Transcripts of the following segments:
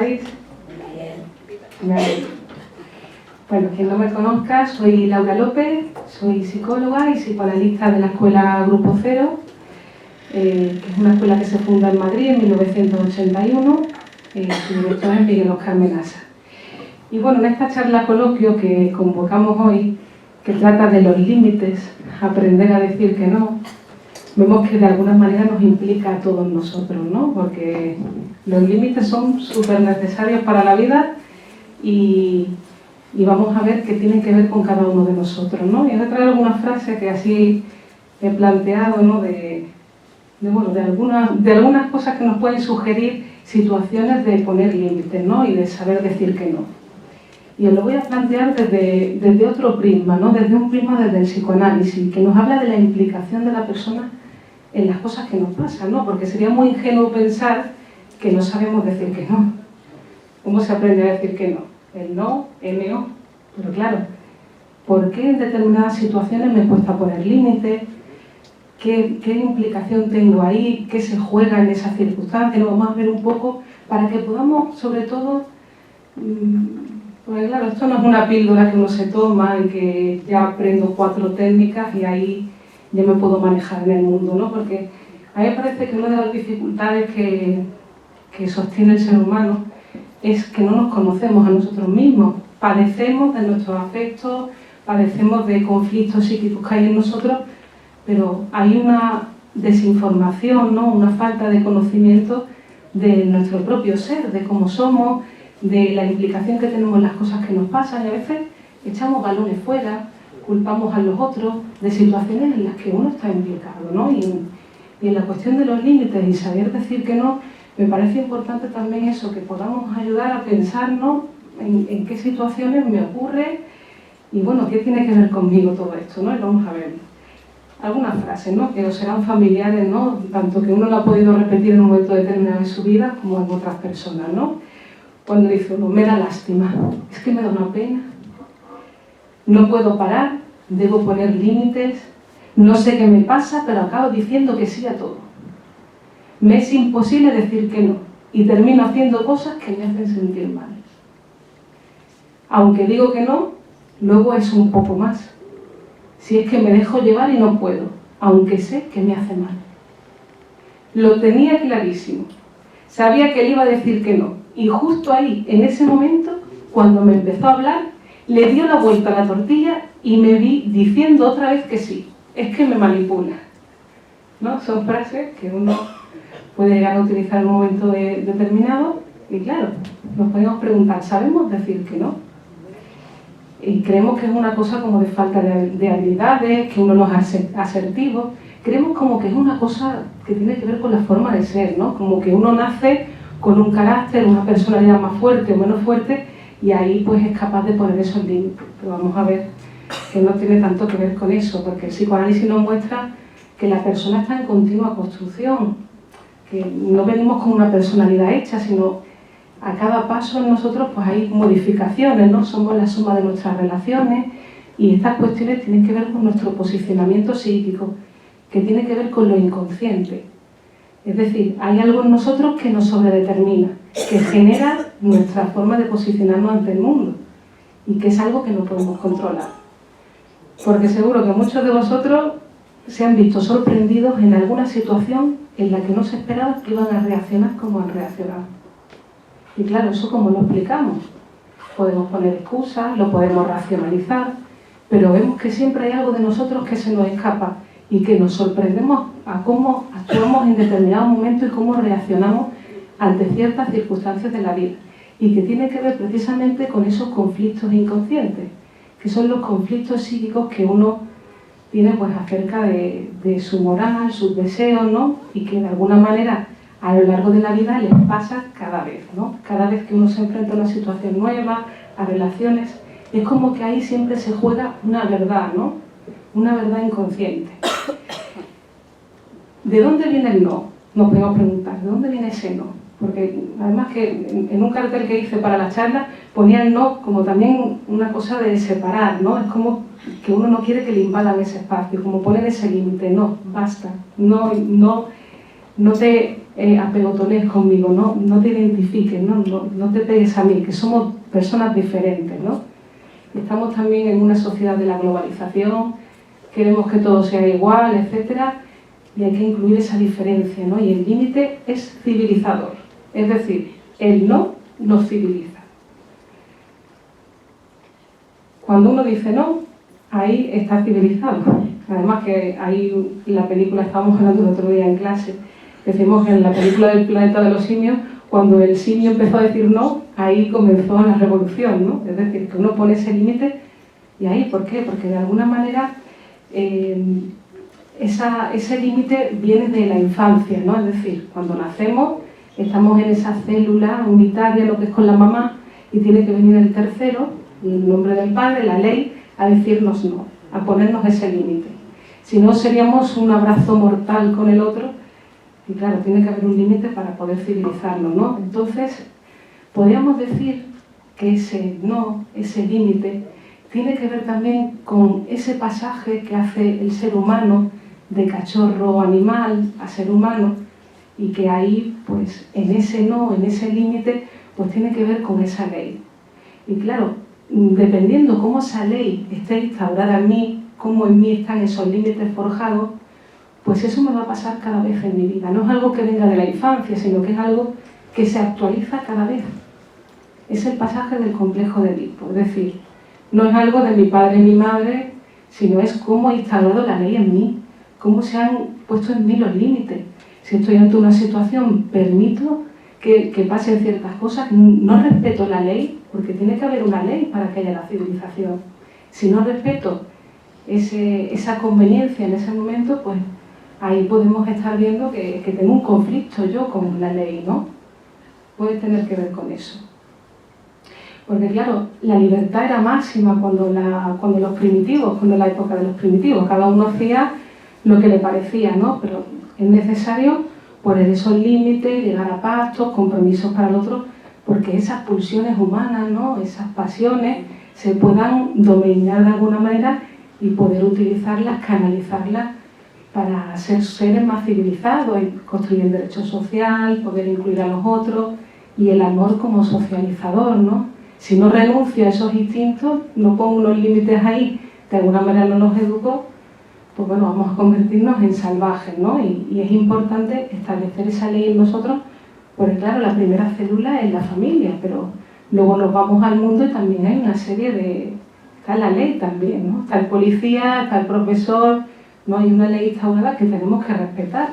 estáis? Bien. Bueno, quien no me conozca, soy Laura López, soy psicóloga y psicoanalista de la Escuela Grupo Cero, que es una escuela que se funda en Madrid en 1981, su director es Miguel Óscar Menasa. Y bueno, en esta charla coloquio que convocamos hoy, que trata de los límites, aprender a decir que no, vemos que de alguna manera nos implica a todos nosotros, ¿no? Porque los límites son súper necesarios para la vida y vamos a ver qué tienen que ver con cada uno de nosotros, ¿no? Y voy a traer algunas frases que así he planteado, ¿no? De algunas cosas que nos pueden sugerir situaciones de poner límites, ¿no? Y de saber decir que no. Y os lo voy a plantear desde otro prisma, ¿no? Desde un prisma desde el psicoanálisis, que nos habla de la implicación de la persona en las cosas que nos pasan, ¿no? Porque sería muy ingenuo pensar que no sabemos decir que no. ¿Cómo se aprende a decir que no? El no, M-O. Pero claro, ¿por qué en determinadas situaciones me cuesta poner límites? ¿Qué implicación tengo ahí? ¿Qué se juega en esas circunstancias? Lo vamos a ver un poco para que podamos, sobre todo, porque claro, esto no es una píldora que uno se toma y que ya aprendo 4 técnicas y ahí ya me puedo manejar en el mundo, ¿no? Porque a mí me parece que una de las dificultades que sostiene el ser humano es que no nos conocemos a nosotros mismos. Padecemos de nuestros afectos, padecemos de conflictos psíquicos que hay en nosotros, pero hay una desinformación, ¿no? Una falta de conocimiento de nuestro propio ser, de cómo somos, de la implicación que tenemos en las cosas que nos pasan, y a veces echamos balones fuera, culpamos a los otros de situaciones en las que uno está implicado, ¿no? Y en la cuestión de los límites y saber decir que no, me parece importante también eso, que podamos ayudar a pensarnos en qué situaciones me ocurre y bueno, qué tiene que ver conmigo todo esto, ¿no? Y vamos a ver algunas frases, ¿no? Que os serán familiares, ¿no? Tanto que uno lo ha podido repetir en un momento determinado de su vida como en otras personas, ¿no? Cuando dice uno, me da lástima, es que me da una pena, no puedo parar, debo poner límites, no sé qué me pasa, pero acabo diciendo que sí a todo. Me es imposible decir que no y termino haciendo cosas que me hacen sentir mal. Aunque digo que no, luego es un poco más. Si es que me dejo llevar y no puedo, aunque sé que me hace mal. Lo tenía clarísimo. Sabía que le iba a decir que no. Y justo ahí, en ese momento, cuando me empezó a hablar, le dio la vuelta a la tortilla y me vi diciendo otra vez que sí. Es que me manipula, ¿no? Son frases que uno puede llegar a utilizar en un momento determinado y claro, nos podemos preguntar, ¿sabemos decir que no? Y creemos que es una cosa como de falta de habilidades, que uno no es asertivo. Creemos como que es una cosa que tiene que ver con la forma de ser, ¿no? Como que uno nace con un carácter, una personalidad más fuerte o menos fuerte y ahí pues es capaz de poner esos límites. Pero vamos a ver que no tiene tanto que ver con eso, porque el psicoanálisis nos muestra que la persona está en continua construcción, que no venimos con una personalidad hecha, sino a cada paso en nosotros pues hay modificaciones, ¿no? Somos la suma de nuestras relaciones y estas cuestiones tienen que ver con nuestro posicionamiento psíquico, que tiene que ver con lo inconsciente. Es decir, hay algo en nosotros que nos sobredetermina, que genera nuestra forma de posicionarnos ante el mundo y que es algo que no podemos controlar. Porque seguro que muchos de vosotros se han visto sorprendidos en alguna situación en la que no se esperaba que iban a reaccionar como han reaccionado. Y claro, ¿eso cómo lo explicamos? Podemos poner excusas, lo podemos racionalizar, pero vemos que siempre hay algo de nosotros que se nos escapa y que nos sorprendemos a cómo actuamos en determinados momentos y cómo reaccionamos ante ciertas circunstancias de la vida. Y que tiene que ver precisamente con esos conflictos inconscientes, que son los conflictos psíquicos que uno tiene pues acerca de su moral, sus deseos, ¿no? Y que de alguna manera a lo largo de la vida les pasa cada vez, ¿no? Cada vez que uno se enfrenta a una situación nueva, a relaciones, es como que ahí siempre se juega una verdad, ¿no? Una verdad inconsciente. ¿De dónde viene el no? Nos podemos preguntar, ¿de dónde viene ese no? Porque además que en un cartel que hice para la charla ponía el no como también una cosa de separar, ¿no? Es como que uno no quiere que le invadan ese espacio, como poner ese límite, no, basta, no te apegotones conmigo, no te identifiques, no te pegues a mí, que somos personas diferentes, ¿no? Estamos también en una sociedad de la globalización, queremos que todo sea igual, etcétera, y hay que incluir esa diferencia, ¿no? Y el límite es civilizador, es decir, el no nos civiliza. Cuando uno dice no, ahí está civilizado. Además que ahí en la película, estábamos hablando el otro día en clase, decimos que en la película del planeta de los simios, cuando el simio empezó a decir no, ahí comenzó la revolución, ¿no? Es decir, que uno pone ese límite y ahí, ¿por qué? Porque de alguna manera ese límite viene de la infancia, ¿no? Es decir, cuando nacemos estamos en esa célula unitaria, lo que es con la mamá, y tiene que venir el tercero, en nombre del padre, la ley, a decirnos no, a ponernos ese límite. Si no, seríamos un abrazo mortal con el otro, y claro, tiene que haber un límite para poder civilizarlo, ¿no? Entonces, podríamos decir que ese no, ese límite, tiene que ver también con ese pasaje que hace el ser humano de cachorro animal a ser humano, y que ahí, pues, en ese no, en ese límite, pues tiene que ver con esa ley. Y claro, dependiendo cómo esa ley esté instaurada en mí, cómo en mí están esos límites forjados, pues eso me va a pasar cada vez en mi vida. No es algo que venga de la infancia, sino que es algo que se actualiza cada vez. Es el pasaje del complejo de Edipo, es decir, no es algo de mi padre y mi madre, sino es cómo ha instaurado la ley en mí, cómo se han puesto en mí los límites. Si estoy ante una situación, permito que pasen ciertas cosas, no respeto la ley, porque tiene que haber una ley para que haya la civilización. Si no respeto esa conveniencia en ese momento, pues ahí podemos estar viendo que tengo un conflicto yo con la ley, ¿no? Puede tener que ver con eso. Porque claro, la libertad era máxima cuando los primitivos, cuando la época de los primitivos, cada uno hacía lo que le parecía, ¿no? Pero es necesario poner esos límites, llegar a pactos, compromisos para el otro, porque esas pulsiones humanas, ¿no? Esas pasiones se puedan dominar de alguna manera y poder utilizarlas, canalizarlas para ser seres más civilizados y construir el derecho social, poder incluir a los otros y el amor como socializador, ¿no? Si no renuncio a esos instintos, no pongo unos límites ahí, de alguna manera no los educo, pues bueno, vamos a convertirnos en salvajes, ¿no? Y es importante establecer esa ley en nosotros, porque claro, la primera célula es la familia, pero luego nos vamos al mundo y también hay una serie de... Está la ley también, ¿no? Está el policía, está el profesor, ¿no? Hay una ley instaurada que tenemos que respetar.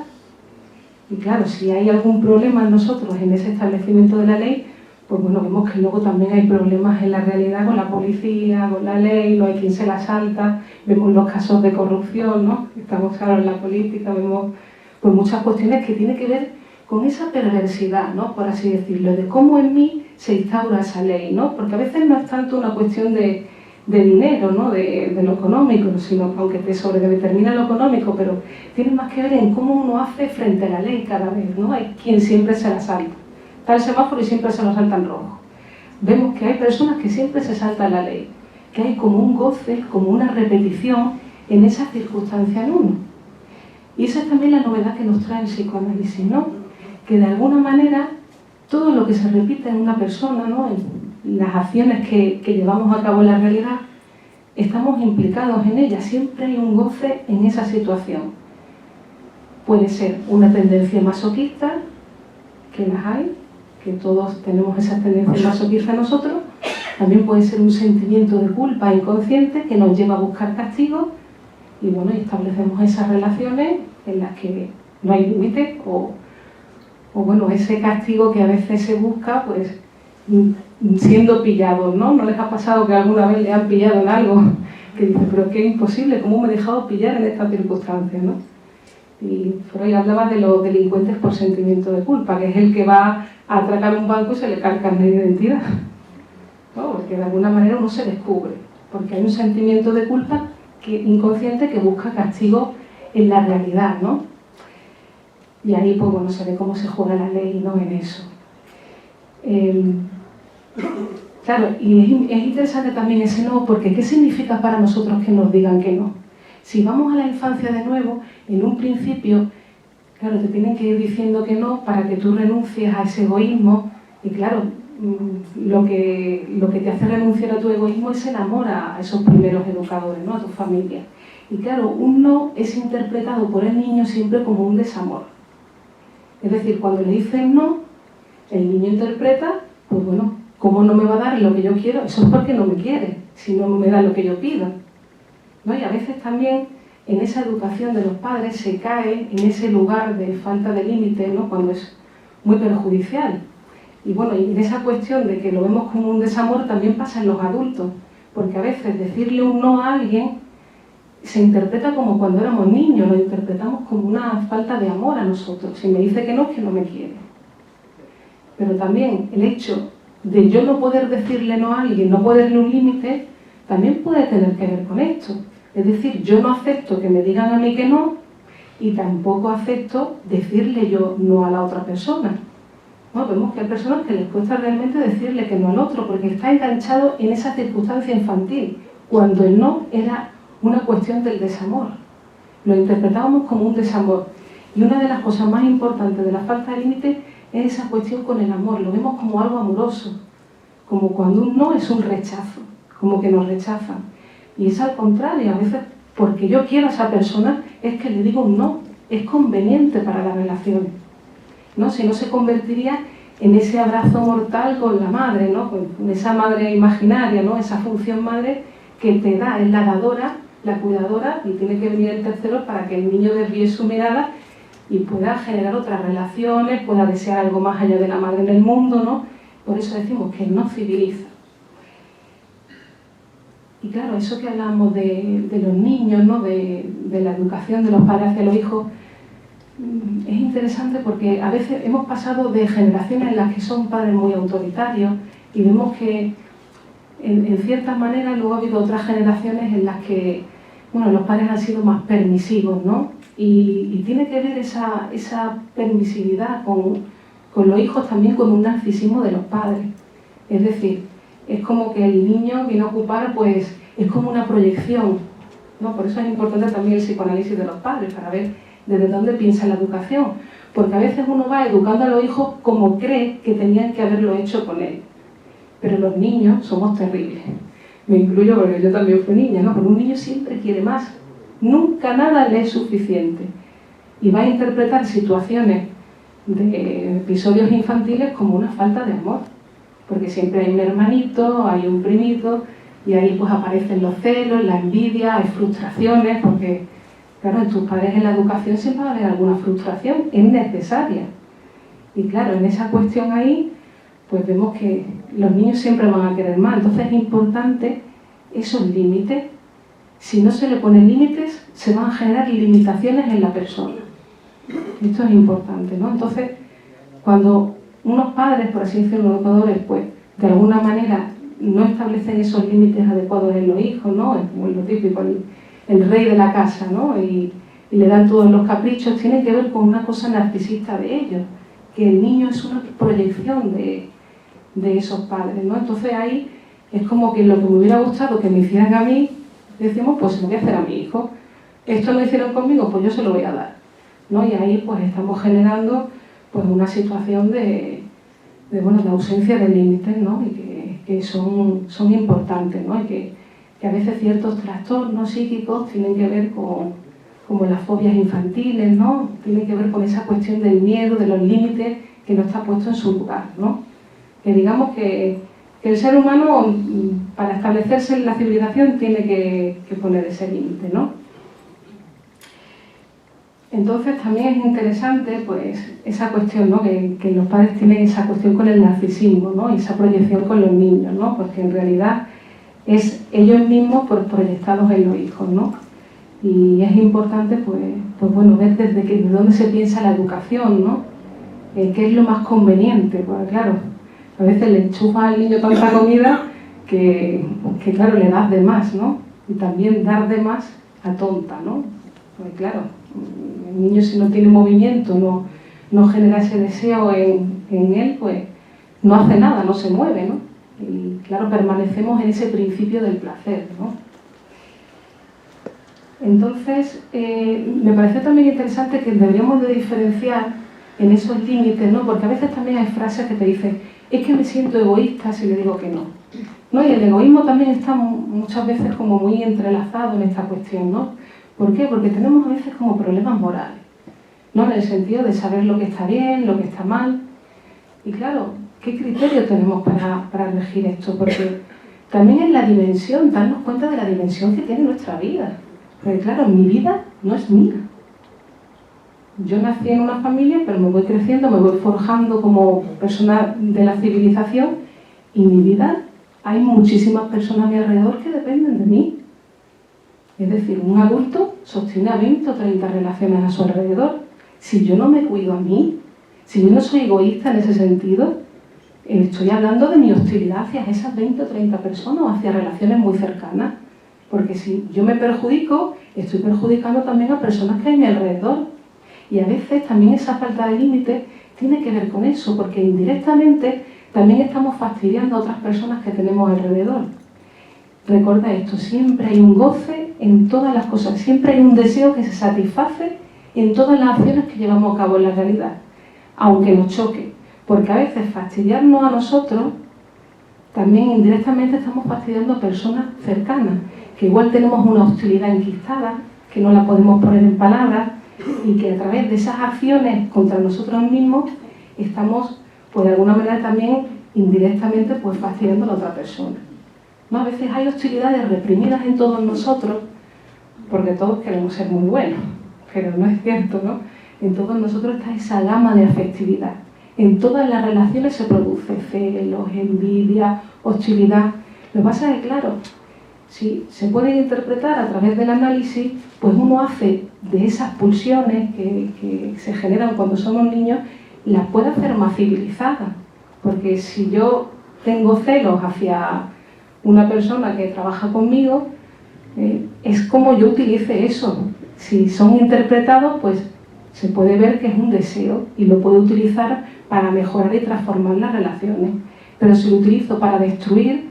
Y claro, si hay algún problema en nosotros en ese establecimiento de la ley, pues bueno, vemos que luego también hay problemas en la realidad con la policía, con la ley, no hay quien se la salta, vemos los casos de corrupción, ¿no? Estamos ahora en la política, vemos pues muchas cuestiones que tienen que ver con esa perversidad, ¿no? Por así decirlo, de cómo en mí se instaura esa ley, ¿no? Porque a veces no es tanto una cuestión de dinero, ¿no? De lo económico, sino aunque te sobredetermina lo económico, pero tiene más que ver en cómo uno hace frente a la ley cada vez, ¿no? Hay quien siempre se la salta. Está el semáforo y siempre se lo salta en rojo. Vemos que hay personas que siempre se saltan la ley, que hay como un goce, como una repetición en esa circunstancia en uno. Y esa es también la novedad que nos trae el psicoanálisis, ¿no? Que de alguna manera todo lo que se repite en una persona, ¿no? En las acciones que llevamos a cabo en la realidad, estamos implicados en ellas. Siempre hay un goce en esa situación. Puede ser una tendencia masoquista, que las hay, que todos tenemos esas tendencias masoquistas en nosotros. También puede ser un sentimiento de culpa inconsciente que nos lleva a buscar castigo y bueno, establecemos esas relaciones en las que no hay límite o bueno, ese castigo que a veces se busca pues siendo pillados, ¿no? ¿No les ha pasado que alguna vez le han pillado en algo que dice, pero qué imposible, cómo me he dejado pillar en estas circunstancias, ¿no? Y Freud hablaba de los delincuentes por sentimiento de culpa, que es el que va a atracar un banco y se le cae el carnet de identidad. ¿No? Porque de alguna manera uno se descubre, porque hay un sentimiento de culpa inconsciente que busca castigo en la realidad, ¿no? Y ahí, pues bueno, se ve cómo se juega la ley, ¿no? En eso. Claro, y es interesante también ese no, porque ¿qué significa para nosotros que nos digan que no? Si vamos a la infancia de nuevo, en un principio, Claro, te tienen que ir diciendo que no para que tú renuncies a ese egoísmo. Y claro, lo que te hace renunciar a tu egoísmo es el amor a esos primeros educadores, ¿no? A tu familia. Y claro, un no es interpretado por el niño siempre como un desamor. Es decir, cuando le dicen no, el niño interpreta, pues bueno, ¿cómo no me va a dar lo que yo quiero? Eso es porque no me quiere, si no me da lo que yo pido, ¿no? Y a veces también en esa educación de los padres se cae en ese lugar de falta de límite, ¿no? Cuando es muy perjudicial. Y bueno, y en esa cuestión de que lo vemos como un desamor también pasa en los adultos, porque a veces decirle un no a alguien se interpreta como cuando éramos niños, lo interpretamos como una falta de amor a nosotros. Si me dice que no, es que no me quiere. Pero también el hecho de yo no poder decirle no a alguien, no ponerle un límite, también puede tener que ver con esto. Es decir, yo no acepto que me digan a mí que no y tampoco acepto decirle yo no a la otra persona. ¿No? Vemos que hay personas que les cuesta realmente decirle que no al otro porque está enganchado en esa circunstancia infantil, cuando el no era una cuestión del desamor. Lo interpretábamos como un desamor. Y una de las cosas más importantes de la falta de límite es esa cuestión con el amor. Lo vemos como algo amoroso, como cuando un no es un rechazo, como que nos rechazan. Y es al contrario, a veces porque yo quiero a esa persona es que le digo un no, es conveniente para las relaciones, ¿no? Si no se convertiría en ese abrazo mortal con la madre, ¿no? Con esa madre imaginaria, ¿no? Esa función madre que te da, es la dadora, la cuidadora, y tiene que venir el tercero para que el niño desvíe su mirada y pueda generar otras relaciones, pueda desear algo más allá de la madre en el mundo, ¿no? Por eso decimos que no civiliza. Y claro, eso que hablamos de los niños, ¿no? De la educación de los padres hacia los hijos, es interesante porque a veces hemos pasado de generaciones en las que son padres muy autoritarios y vemos que en ciertas maneras luego ha habido otras generaciones en las que, bueno, los padres han sido más permisivos, ¿no? Y tiene que ver esa permisividad con los hijos también con un narcisismo de los padres. Es decir, es como que el niño viene a ocupar, pues, es como una proyección, ¿no? Por eso es importante también el psicoanálisis de los padres, para ver desde dónde piensa la educación. Porque a veces uno va educando a los hijos como cree que tenían que haberlo hecho con él. Pero los niños somos terribles. Me incluyo porque yo también fui niña, ¿no? Pero un niño siempre quiere más. Nunca nada le es suficiente. Y va a interpretar situaciones de episodios infantiles como una falta de amor. Porque siempre hay un hermanito, hay un primito, y ahí pues aparecen los celos, la envidia, hay frustraciones, porque claro, en tus padres en la educación siempre va a haber alguna frustración, es necesaria. Y claro, en esa cuestión ahí, pues vemos que los niños siempre van a querer más. Entonces es importante esos límites. Si no se le ponen límites, se van a generar limitaciones en la persona. Esto es importante, ¿no? Entonces, cuando unos padres, por así decirlo, educadores, pues de alguna manera no establecen esos límites adecuados en los hijos, ¿no? Es como lo típico, el rey de la casa, ¿no? Y le dan todos los caprichos, tiene que ver con una cosa narcisista de ellos, que el niño es una proyección de esos padres, ¿no? Entonces ahí es como que lo que me hubiera gustado que me hicieran a mí, decimos, pues se lo voy a hacer a mi hijo. Esto lo hicieron conmigo, pues yo se lo voy a dar, ¿no? Y ahí pues estamos generando pues una situación de ausencia de límites, ¿no? Y que son importantes, ¿no? Y que a veces ciertos trastornos psíquicos tienen que ver con como las fobias infantiles, ¿no? Tienen que ver con esa cuestión del miedo, de los límites que no está puesto en su lugar, ¿no? Que digamos que el ser humano, para establecerse en la civilización, tiene que poner ese límite, ¿no? Entonces también es interesante pues esa cuestión, ¿no? que los padres tienen esa cuestión con el narcisismo, ¿no? Y esa proyección con los niños, ¿no? Porque en realidad es ellos mismos pues, proyectados en los hijos, ¿no? Y es importante pues bueno, ver desde dónde se piensa la educación, ¿no? ¿Qué es lo más conveniente? Pues claro, a veces le enchufas al niño tanta comida que claro, le das de más, ¿no? Y también dar de más atonta, ¿no? Pues claro, el niño si no tiene movimiento, no genera ese deseo en él, pues no hace nada, no se mueve, ¿no? Y claro, permanecemos en ese principio del placer, ¿no? Entonces, me pareció también interesante que deberíamos de diferenciar en esos límites, ¿no? Porque a veces también hay frases que te dicen, es que me siento egoísta si le digo que no. ¿No? Y el egoísmo también está muchas veces como muy entrelazado en esta cuestión, ¿no? ¿Por qué? Porque tenemos a veces como problemas morales, ¿no? En el sentido de saber lo que está bien, lo que está mal. Y claro, ¿qué criterio tenemos para elegir esto? Porque también es la dimensión, darnos cuenta de la dimensión que tiene nuestra vida. Porque claro, mi vida no es mía. Yo nací en una familia, pero me voy creciendo, me voy forjando como persona de la civilización y mi vida, hay muchísimas personas a mi alrededor que dependen de mí. Es decir, un adulto sostiene a 20 o 30 relaciones a su alrededor. Si yo no me cuido a mí, si yo no soy egoísta en ese sentido, estoy hablando de mi hostilidad hacia esas 20 o 30 personas o hacia relaciones muy cercanas. Porque si yo me perjudico, estoy perjudicando también a personas que hay a mi alrededor. Y a veces también esa falta de límite tiene que ver con eso, porque indirectamente también estamos fastidiando a otras personas que tenemos alrededor. Recuerda esto, siempre hay un goce en todas las cosas, siempre hay un deseo que se satisface en todas las acciones que llevamos a cabo en la realidad, aunque nos choque, porque a veces fastidiarnos a nosotros, también indirectamente estamos fastidiando a personas cercanas, que igual tenemos una hostilidad enquistada, que no la podemos poner en palabras, y que a través de esas acciones contra nosotros mismos estamos, pues de alguna manera también indirectamente, pues fastidiando a la otra persona, ¿no? A veces hay hostilidades reprimidas en todos nosotros, porque todos queremos ser muy buenos, pero no es cierto, ¿no? En todos nosotros está esa gama de afectividad. En todas las relaciones se produce celos, envidia, hostilidad. Lo que pasa es que, claro, si se pueden interpretar a través del análisis, pues uno hace de esas pulsiones que se generan cuando somos niños, las puede hacer más civilizadas. Porque si yo tengo celos hacia una persona que trabaja conmigo, es como yo utilice eso. Si son interpretados, pues se puede ver que es un deseo y lo puedo utilizar para mejorar y transformar las relaciones. Pero si lo utilizo para destruir,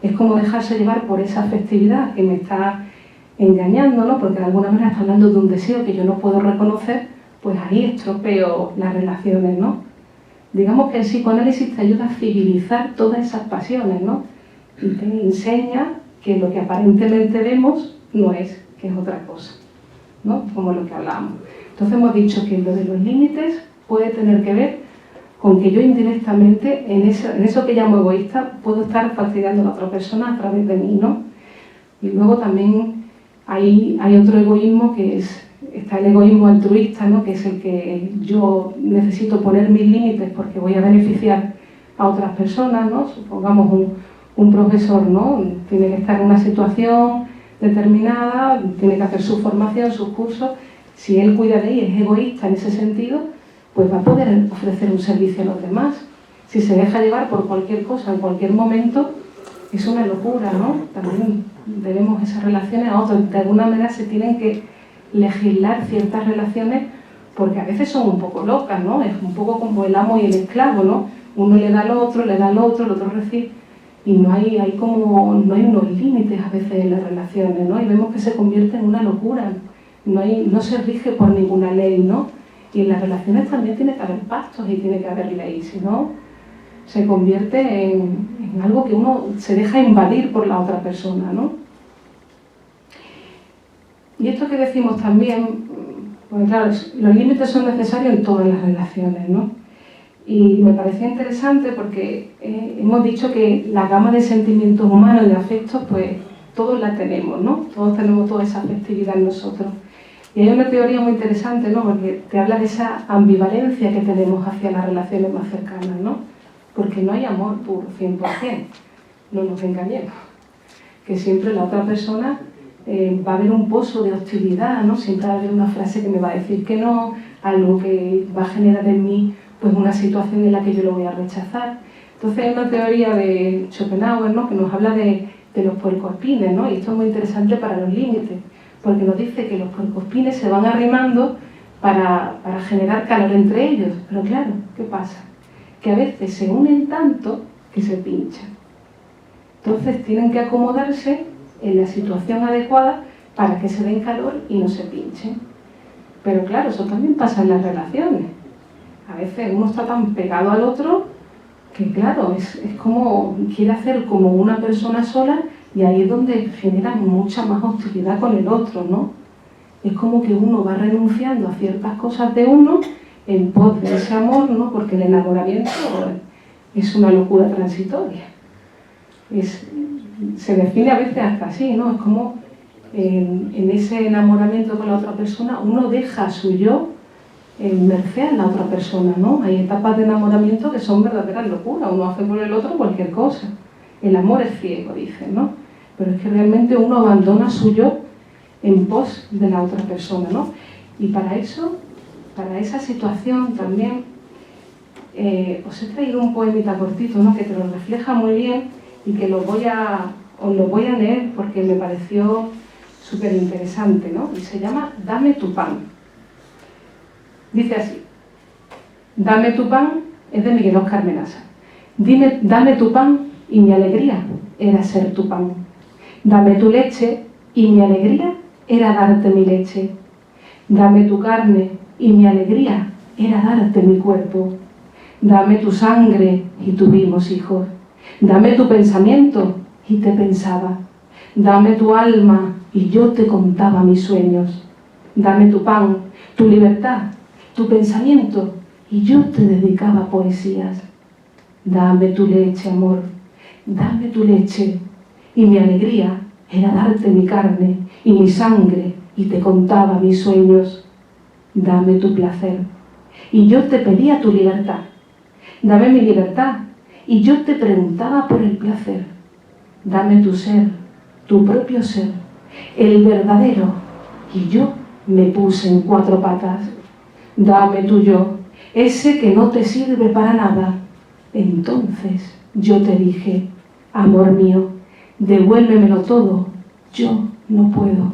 es como dejarse llevar por esa afectividad que me está engañando, ¿no? Porque de alguna manera está hablando de un deseo que yo no puedo reconocer, pues ahí estropeo las relaciones, ¿no? Digamos que el psicoanálisis te ayuda a civilizar todas esas pasiones, ¿no? Y te enseña que lo que aparentemente vemos no es, que es otra cosa, ¿no? Como lo que hablamos. Entonces hemos dicho que lo de los límites puede tener que ver con que yo indirectamente, en eso que llamo egoísta, puedo estar fastidiando a la otra persona a través de mí, ¿no? Y luego también hay otro egoísmo que está el egoísmo altruista, ¿no? Que es el que yo necesito poner mis límites porque voy a beneficiar a otras personas, ¿no? Supongamos un profesor, ¿no? Tiene que estar en una situación determinada, tiene que hacer su formación, sus cursos. Si él cuida de ella, es egoísta en ese sentido, pues va a poder ofrecer un servicio a los demás. Si se deja llevar por cualquier cosa en cualquier momento, es una locura, ¿no? También debemos esas relaciones a otros. De alguna manera se tienen que legislar ciertas relaciones porque a veces son un poco locas, ¿no? Es un poco como el amo y el esclavo, ¿no? Uno le da al otro, le da al otro, el otro recibe. Y no hay unos límites a veces en las relaciones, ¿no? Y vemos que se convierte en una locura. No se rige por ninguna ley, ¿no? Y en las relaciones también tiene que haber pactos y tiene que haber ley, si no se convierte en algo que uno se deja invadir por la otra persona, ¿no? Y esto que decimos también, pues claro, los límites son necesarios en todas las relaciones, ¿no? Y me parecía interesante porque hemos dicho que la gama de sentimientos humanos y de afectos, pues todos la tenemos, ¿no? Todos tenemos toda esa afectividad en nosotros. Y hay una teoría muy interesante, ¿no? Porque te habla de esa ambivalencia que tenemos hacia las relaciones más cercanas, ¿no? Porque no hay amor puro, 100%. No nos engañemos. Que siempre la otra persona va a haber un pozo de hostilidad, ¿no? Siempre va a haber una frase que me va a decir que no, algo que va a generar en mí pues una situación en la que yo lo voy a rechazar. Entonces hay una teoría de Schopenhauer, ¿no? Que nos habla de los puercoespines, ¿no? Y esto es muy interesante para los límites, porque nos dice que los puercoespines se van arrimando para generar calor entre ellos. Pero claro, ¿qué pasa? Que a veces se unen tanto que se pinchan. Entonces tienen que acomodarse en la situación adecuada para que se den calor y no se pinchen. Pero claro, eso también pasa en las relaciones. A veces uno está tan pegado al otro que claro, es como quiere hacer como una persona sola y ahí es donde genera mucha más hostilidad con el otro, ¿no? Es como que uno va renunciando a ciertas cosas de uno en pos de ese amor, ¿no? Porque el enamoramiento es una locura transitoria. Se define a veces hasta así, ¿no? Es como en ese enamoramiento con la otra persona uno deja su yo en merced a la otra persona, ¿no? Hay etapas de enamoramiento que son verdaderas locuras, uno hace por el otro cualquier cosa. El amor es ciego, dicen, ¿no? Pero es que realmente uno abandona su yo en pos de la otra persona, ¿no? Y para eso, para esa situación también, os he traído un poemita cortito, ¿no? Que te lo refleja muy bien y que os lo voy a leer porque me pareció súper interesante, ¿no? Y se llama Dame tu pan. Dice así: Dame tu pan, es de Miguel Óscar Menasa. Dame tu pan y mi alegría era ser tu pan. Dame tu leche y mi alegría era darte mi leche. Dame tu carne y mi alegría era darte mi cuerpo. Dame tu sangre y tuvimos hijos. Dame tu pensamiento y te pensaba. Dame tu alma y yo te contaba mis sueños. Dame tu pan, tu libertad, tu pensamiento y yo te dedicaba poesías. Dame tu leche, amor, dame tu leche y mi alegría era darte mi carne y mi sangre y te contaba mis sueños. Dame tu placer y yo te pedía tu libertad. Dame mi libertad y yo te preguntaba por el placer. Dame tu ser, tu propio ser, el verdadero, y yo me puse en cuatro patas. Dame tu yo, ese que no te sirve para nada. Entonces yo te dije, amor mío, devuélvemelo todo, yo no puedo.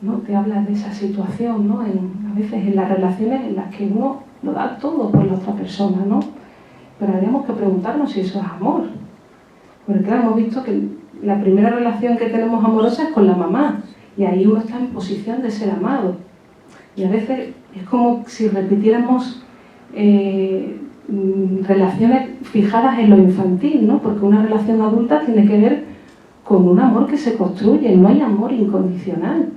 ¿No? Te hablas de esa situación, ¿no? A veces en las relaciones en las que uno lo da todo por la otra persona, ¿no? Pero habríamos que preguntarnos si eso es amor. Porque claro, hemos visto que la primera relación que tenemos amorosa es con la mamá, y ahí uno está en posición de ser amado. Y a veces es como si repitiéramos relaciones fijadas en lo infantil, ¿no? Porque una relación adulta tiene que ver con un amor que se construye, no hay amor incondicional.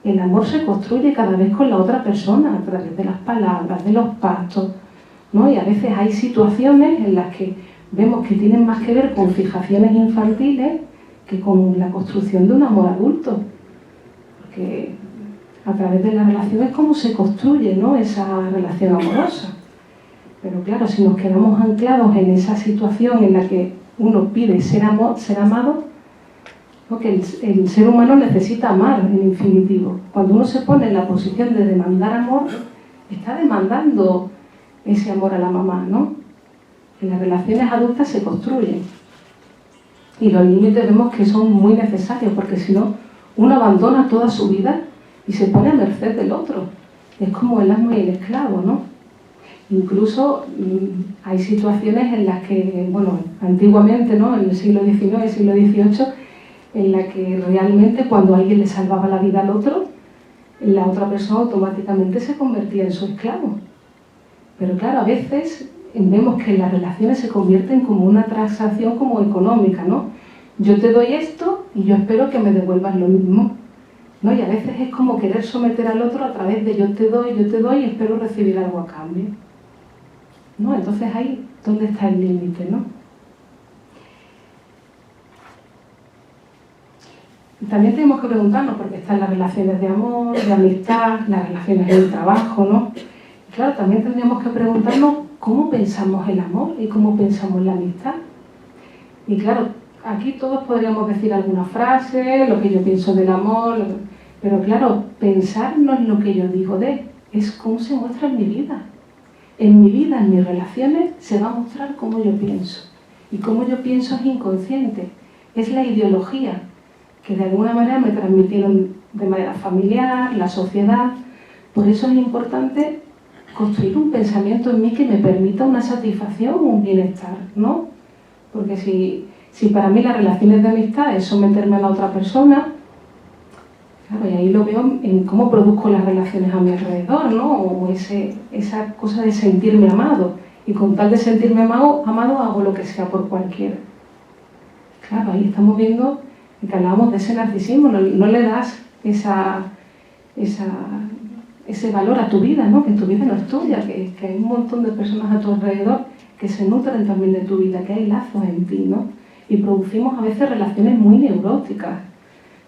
El amor se construye cada vez con la otra persona, a través de las palabras, de los pactos, ¿no? Y a veces hay situaciones en las que vemos que tienen más que ver con fijaciones infantiles que con la construcción de un amor adulto. Porque a través de las relaciones es como se construye, ¿no? Esa relación amorosa. Pero claro, si nos quedamos anclados en esa situación en la que uno pide ser amado, ¿no? Que el ser humano necesita amar en infinitivo. Cuando uno se pone en la posición de demandar amor, está demandando ese amor a la mamá, ¿no? En las relaciones adultas se construyen. Y los límites vemos que son muy necesarios, porque si no, uno abandona toda su vida y se pone a merced del otro. Es como el amo y el esclavo, ¿no? Incluso hay situaciones en las que, bueno, antiguamente, ¿no? En el siglo XIX y siglo XVIII, en la que realmente cuando alguien le salvaba la vida al otro, la otra persona automáticamente se convertía en su esclavo. Pero claro, a veces vemos que las relaciones se convierten como una transacción como económica, ¿no? Yo te doy esto y yo espero que me devuelvas lo mismo, ¿no? Y a veces es como querer someter al otro a través de yo te doy y espero recibir algo a cambio, ¿no? Entonces ahí, ¿dónde está el límite, no? También tenemos que preguntarnos, porque están las relaciones de amor, de amistad, las relaciones en el trabajo, ¿no? Y claro, también tendríamos que preguntarnos cómo pensamos el amor y cómo pensamos la amistad. Y claro, aquí todos podríamos decir alguna frase, lo que yo pienso del amor, pero claro, pensar no es lo que yo digo es cómo se muestra en mi vida. En mi vida, en mis relaciones, se va a mostrar cómo yo pienso. Y cómo yo pienso es inconsciente, es la ideología que de alguna manera me transmitieron de manera familiar, la sociedad. Por eso es importante construir un pensamiento en mí que me permita una satisfacción, un bienestar, ¿no? Porque si para mí las relaciones de amistad es someterme a la otra persona, Claro, y ahí lo veo en cómo produzco las relaciones a mi alrededor, ¿no? O esa cosa de sentirme amado. Y con tal de sentirme amado hago lo que sea por cualquiera. Claro, ahí estamos viendo que hablábamos de ese narcisismo, no le das ese valor a tu vida, ¿no? Que tu vida no es tuya, que hay un montón de personas a tu alrededor que se nutren también de tu vida, que hay lazos en ti, ¿no? Y producimos a veces relaciones muy neuróticas,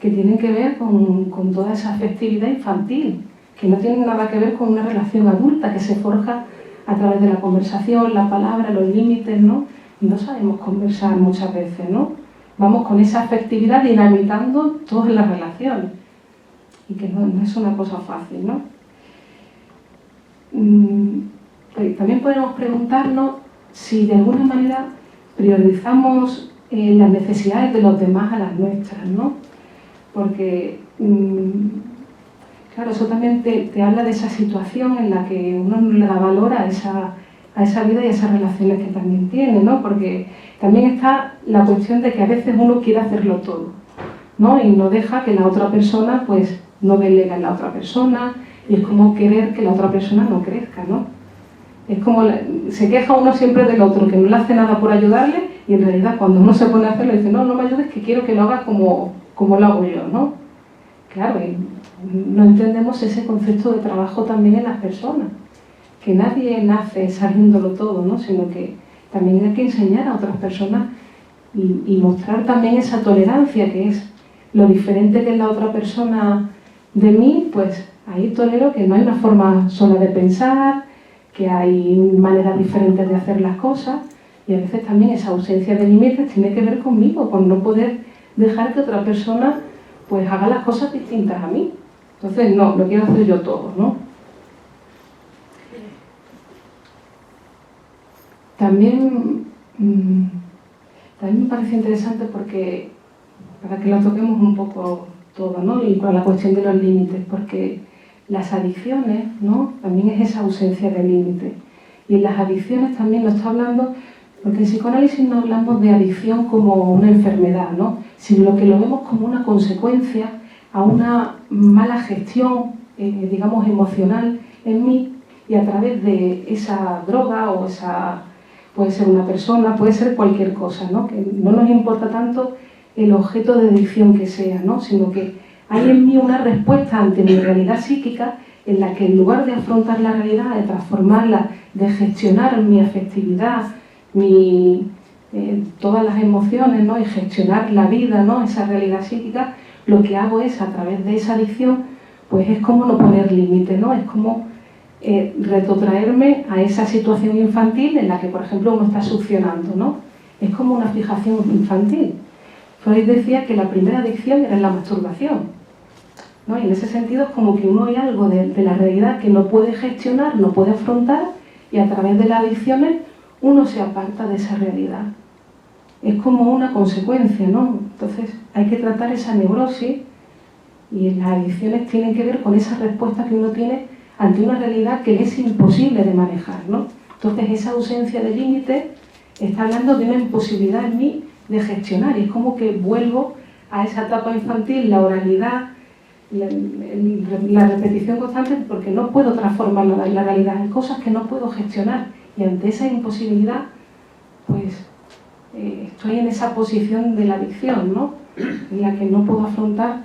que tienen que ver con toda esa afectividad infantil, que no tienen nada que ver con una relación adulta que se forja a través de la conversación, la palabra, los límites, ¿no? Y no sabemos conversar muchas veces, ¿no? Vamos con esa afectividad dinamitando todas las relaciones, y que no es una cosa fácil, ¿no? También podemos preguntarnos si de alguna manera priorizamos las necesidades de los demás a las nuestras, ¿no? Porque, claro, eso también te habla de esa situación en la que uno no le da valor a esa vida y a esas relaciones que también tiene, ¿no? Porque también está la cuestión de que a veces uno quiere hacerlo todo, ¿no? Y no deja que la otra persona, pues, no delega en la otra persona, y es como querer que la otra persona no crezca, ¿no? Es como, se queja uno siempre del otro, que no le hace nada por ayudarle, y en realidad cuando uno se pone a hacerlo, dice, no me ayudes, que quiero que lo haga como lo hago yo, ¿no? Claro, y no entendemos ese concepto de trabajo también en las personas, que nadie nace sabiéndolo todo, ¿no? Sino que también hay que enseñar a otras personas y mostrar también esa tolerancia, que es lo diferente que es la otra persona de mí, pues ahí tolero que no hay una forma sola de pensar, que hay maneras diferentes de hacer las cosas, y a veces también esa ausencia de límites tiene que ver conmigo, con no poder dejar que otra persona pues haga las cosas distintas a mí. Entonces no, lo quiero hacer yo todo, ¿no? También me parece interesante porque, para que lo toquemos un poco todo, ¿no? Y con la cuestión de los límites, porque las adicciones, ¿no? También es esa ausencia de límites. Y en las adicciones también lo está hablando, porque en psicoanálisis no hablamos de adicción como una enfermedad, ¿no? Sino que lo vemos como una consecuencia a una mala gestión, digamos, emocional en mí, y a través de esa droga o puede ser una persona, puede ser cualquier cosa, ¿no? Que no nos importa tanto el objeto de adicción que sea, ¿no? Sino que hay en mí una respuesta ante mi realidad psíquica en la que, en lugar de afrontar la realidad, de transformarla, de gestionar mi afectividad, todas las emociones, ¿no? Y gestionar la vida, ¿no? Esa realidad psíquica, lo que hago es, a través de esa adicción, pues es como no poner límite, ¿no? Es como retrotraerme a esa situación infantil en la que, por ejemplo, uno está succionando, ¿no? Es como una fijación infantil. Freud decía que la primera adicción era la masturbación, ¿no? Y en ese sentido es como que uno hay algo de la realidad que no puede gestionar, no puede afrontar, y a través de las adicciones uno se aparta de esa realidad. Es como una consecuencia, ¿no? Entonces hay que tratar esa neurosis, y las adicciones tienen que ver con esa respuesta que uno tiene ante una realidad que es imposible de manejar, ¿no? Entonces esa ausencia de límite está hablando de una imposibilidad en mí de gestionar, y es como que vuelvo a esa etapa infantil, la oralidad, la repetición constante, porque no puedo transformar la realidad, hay cosas que no puedo gestionar, y ante esa imposibilidad, pues estoy en esa posición de la adicción, ¿no? En la que no puedo afrontar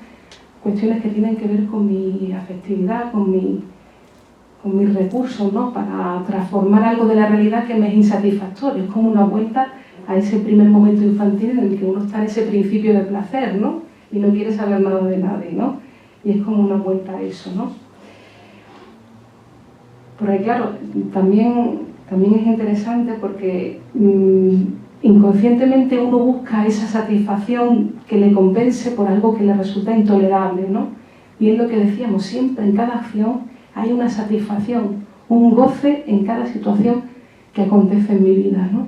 cuestiones que tienen que ver con mi afectividad, con mis recursos, ¿no? Para transformar algo de la realidad que me es insatisfactorio. Es como una vuelta a ese primer momento infantil en el que uno está en ese principio de placer, ¿no? Y no quiere saber nada de nadie, ¿no? Y es como una vuelta a eso, ¿no? Porque claro, también es interesante porque inconscientemente uno busca esa satisfacción que le compense por algo que le resulta intolerable, ¿no? Y es lo que decíamos, siempre en cada acción hay una satisfacción, un goce en cada situación que acontece en mi vida, ¿no?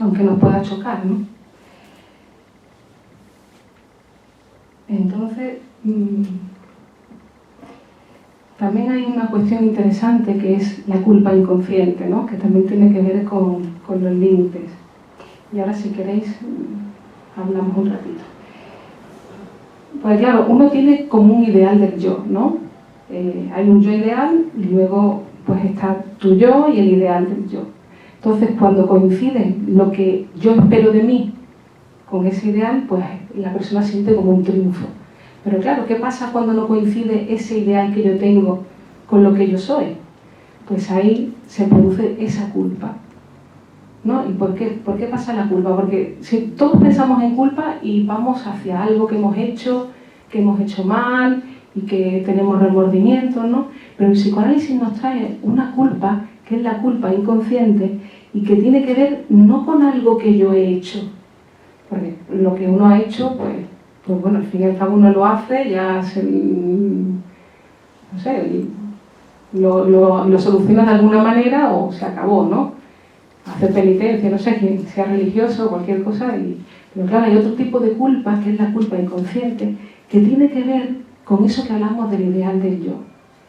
Aunque nos pueda chocar, ¿no? Entonces, también hay una cuestión interesante que es la culpa inconsciente, ¿no? Que también tiene que ver con los límites. Y ahora, si queréis, hablamos un ratito. Pues claro, uno tiene como un ideal del yo, ¿no? Hay un yo ideal y luego pues está tu yo y el ideal del yo. Entonces, cuando coinciden lo que yo espero de mí con ese ideal, pues la persona siente como un triunfo. Pero claro, ¿qué pasa cuando no coincide ese ideal que yo tengo con lo que yo soy? Pues ahí se produce esa culpa, ¿no? ¿Y por qué pasa la culpa? Porque si todos pensamos en culpa y vamos hacia algo que hemos hecho mal y que tenemos remordimientos, ¿no? Pero el psicoanálisis nos trae una culpa, que es la culpa inconsciente, y que tiene que ver no con algo que yo he hecho, porque lo que uno ha hecho, pues bueno, al fin y al cabo uno lo hace, ya se, no sé, lo soluciona de alguna manera o se acabó, ¿no? Hacer penitencia, no sé, quien sea religioso o cualquier cosa, pero claro, hay otro tipo de culpa, que es la culpa inconsciente, que tiene que ver con eso que hablamos del ideal del yo.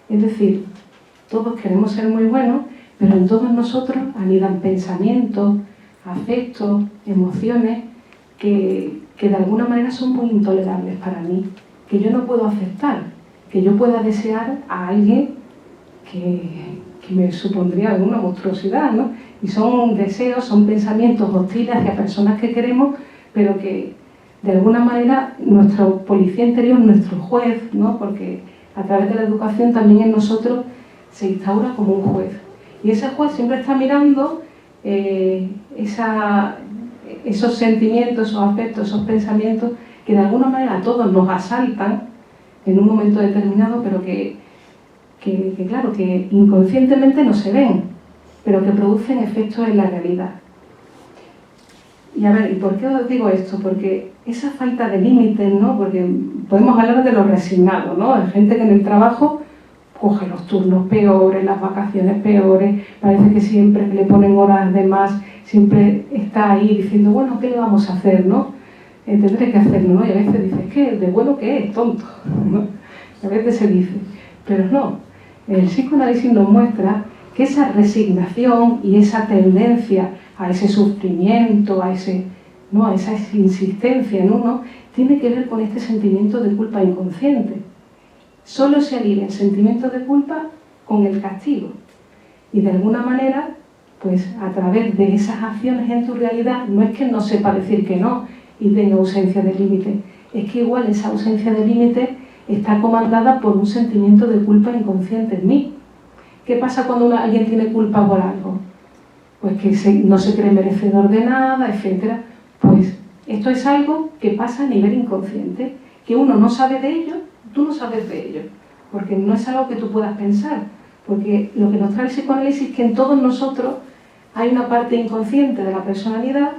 Es decir, todos queremos ser muy buenos, pero en todos nosotros anidan pensamientos, afectos, emociones que de alguna manera son muy intolerables para mí, que yo no puedo aceptar, que yo pueda desear a alguien que me supondría una monstruosidad, ¿no? Y son deseos, son pensamientos hostiles hacia personas que queremos, pero que de alguna manera nuestro policía interior, nuestro juez, ¿no? Porque a través de la educación también en nosotros se instaura como un juez. Y ese juez siempre está mirando esos sentimientos, esos afectos, esos pensamientos que de alguna manera a todos nos asaltan en un momento determinado, pero que claro, que inconscientemente no se ven, pero que producen efectos en la realidad. Y a ver, ¿y por qué os digo esto? Porque esa falta de límites, ¿no? Porque podemos hablar de los resignados, ¿no? Hay gente que en el trabajo coge los turnos peores, las vacaciones peores, parece que siempre que le ponen horas de más, siempre está ahí diciendo, bueno, ¿qué le vamos a hacer, no? Tendré que hacerlo, ¿no? Y a veces dices, ¿qué? ¿De bueno qué es? Tonto, ¿no? A veces se dice, pero no. El psicoanálisis nos muestra que esa resignación y esa tendencia a ese sufrimiento, a esa insistencia en uno, tiene que ver con este sentimiento de culpa inconsciente. Solo se alivia el sentimiento de culpa con el castigo. Y de alguna manera, pues a través de esas acciones en tu realidad, no es que no sepa decir que no y tenga ausencia de límite, es que igual esa ausencia de límite está comandada por un sentimiento de culpa inconsciente en mí. ¿Qué pasa cuando alguien tiene culpa por algo? Pues que no se cree merecedor de nada, etc. Pues esto es algo que pasa a nivel inconsciente, que uno no sabe de ello, tú no sabes de ello, porque no es algo que tú puedas pensar, porque lo que nos trae el psicoanálisis es que en todos nosotros hay una parte inconsciente de la personalidad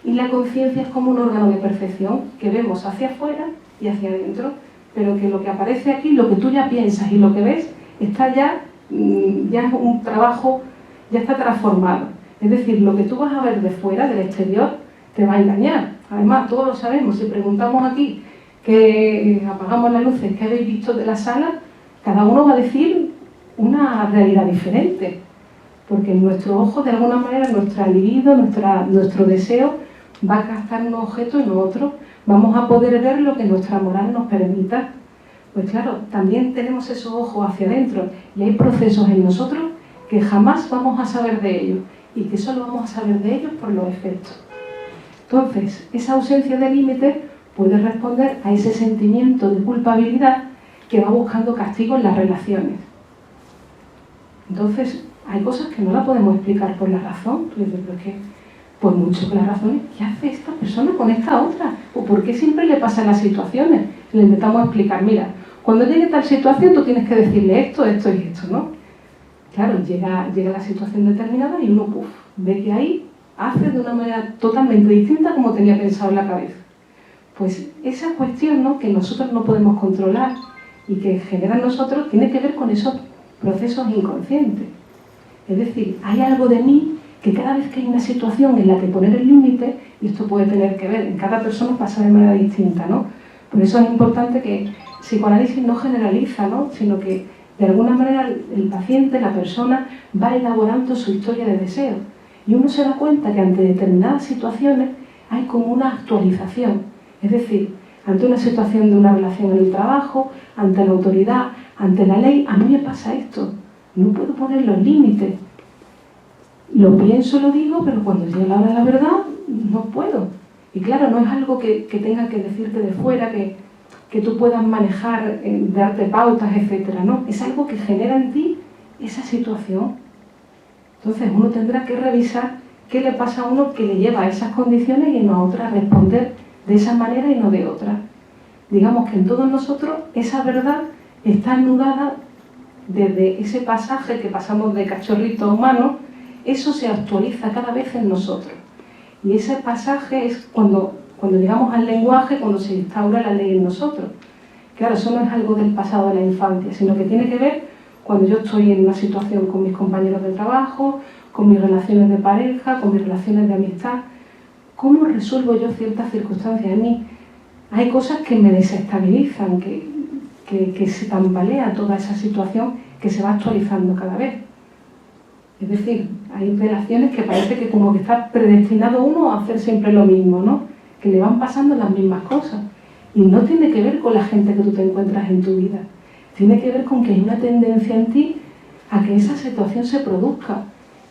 y la conciencia es como un órgano de percepción que vemos hacia afuera y hacia adentro, pero que lo que aparece aquí, lo que tú ya piensas y lo que ves, está ya es un trabajo, ya está transformado. Es decir, lo que tú vas a ver de fuera, del exterior, te va a engañar. Además, todos lo sabemos, si preguntamos aquí, que apagamos las luces, ¿qué habéis visto de la sala? Cada uno va a decir una realidad diferente, porque en nuestro ojo, de alguna manera, nuestra libido, nuestro deseo va a captar un objeto y no otro. Vamos a poder ver lo que nuestra moral nos permita. Pues claro, también tenemos esos ojos hacia adentro y hay procesos en nosotros que jamás vamos a saber de ellos y que solo vamos a saber de ellos por los efectos. Entonces, esa ausencia de límite puede responder a ese sentimiento de culpabilidad que va buscando castigo en las relaciones. Entonces, hay cosas que no la podemos explicar por la razón. Tú dices, pero es que, por mucho que la razón es, ¿qué hace esta persona con esta otra? ¿O por qué siempre le pasan las situaciones? Le intentamos explicar, mira, cuando llegue tal situación tú tienes que decirle esto, esto y esto, ¿no? Claro, llega la situación determinada y uno, ve que ahí hace de una manera totalmente distinta como tenía pensado en la cabeza. Pues esa cuestión, ¿no?, que nosotros no podemos controlar y que genera en nosotros, tiene que ver con esos procesos inconscientes. Es decir, hay algo de mí que cada vez que hay una situación en la que poner el límite, y esto puede tener que ver, en cada persona pasa de manera distinta, ¿no? Por eso es importante que el psicoanálisis no generaliza, ¿no?, sino que de alguna manera el paciente, la persona, va elaborando su historia de deseo. Y uno se da cuenta que ante determinadas situaciones hay como una actualización. Es decir, ante una situación de una relación en el trabajo, ante la autoridad, ante la ley, a mí me pasa esto, no puedo poner los límites. Lo pienso, lo digo, pero cuando llega la hora de la verdad, no puedo. Y claro, no es algo que tenga que decirte de fuera, que tú puedas manejar, darte pautas, etcétera, ¿no? Es algo que genera en ti esa situación. Entonces uno tendrá que revisar qué le pasa a uno que le lleva a esas condiciones y no a otra, responder de esa manera y no de otra. Digamos que en todos nosotros esa verdad está anudada desde ese pasaje que pasamos de cachorrito a humano, eso se actualiza cada vez en nosotros. Y ese pasaje es cuando llegamos al lenguaje, cuando se instaura la ley en nosotros. Claro, eso no es algo del pasado de la infancia, sino que tiene que ver cuando yo estoy en una situación con mis compañeros de trabajo, con mis relaciones de pareja, con mis relaciones de amistad. ¿Cómo resuelvo yo ciertas circunstancias en mí? Hay cosas que me desestabilizan, que se tambalea toda esa situación que se va actualizando cada vez. Es decir, hay relaciones que parece que como que está predestinado uno a hacer siempre lo mismo, ¿no? Que le van pasando las mismas cosas. Y no tiene que ver con la gente que tú te encuentras en tu vida. Tiene que ver con que hay una tendencia en ti a que esa situación se produzca.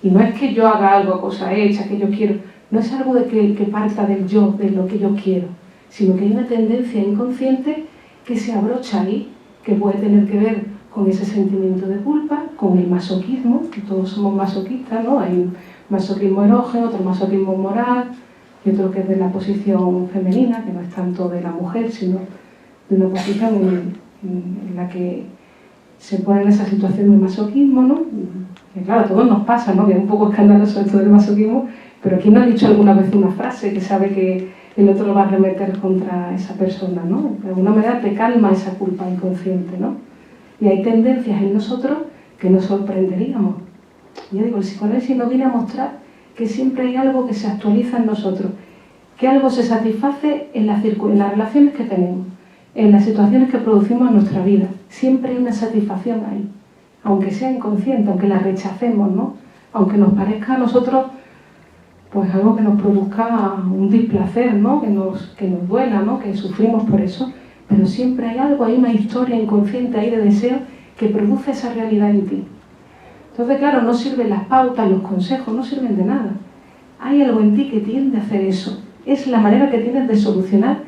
Y no es que yo haga algo, cosa hecha, que yo quiero. No es algo de que parta del yo, de lo que yo quiero. Sino que hay una tendencia inconsciente que se abrocha ahí, que puede tener que ver con ese sentimiento de culpa, con el masoquismo, que todos somos masoquistas, ¿no? Hay un masoquismo erógeno, otro masoquismo moral, y otro que es de la posición femenina, que no es tanto de la mujer, sino de una posición en la que se pone en esa situación de masoquismo, ¿no? Y claro, a todos nos pasa, ¿no? Que es un poco escandaloso esto del masoquismo, pero ¿quién no ha dicho alguna vez una frase que sabe que el otro lo va a arremeter contra esa persona, ¿no? De alguna manera te calma esa culpa inconsciente, ¿no? Y hay tendencias en nosotros que nos sorprenderíamos. Yo digo, el psicoanálisis nos viene a mostrar que siempre hay algo que se actualiza en nosotros, que algo se satisface en las relaciones que tenemos, en las situaciones que producimos en nuestra vida. Siempre hay una satisfacción ahí, aunque sea inconsciente, aunque la rechacemos, ¿no? Aunque nos parezca a nosotros pues algo que nos produzca un displacer, ¿no? Que nos duela, ¿no? Que sufrimos por eso. Pero siempre hay algo, hay una historia inconsciente ahí de deseo que produce esa realidad en ti. Entonces, claro, no sirven las pautas, los consejos, no sirven de nada. Hay algo en ti que tiende a hacer eso. Es la manera que tienes de solucionar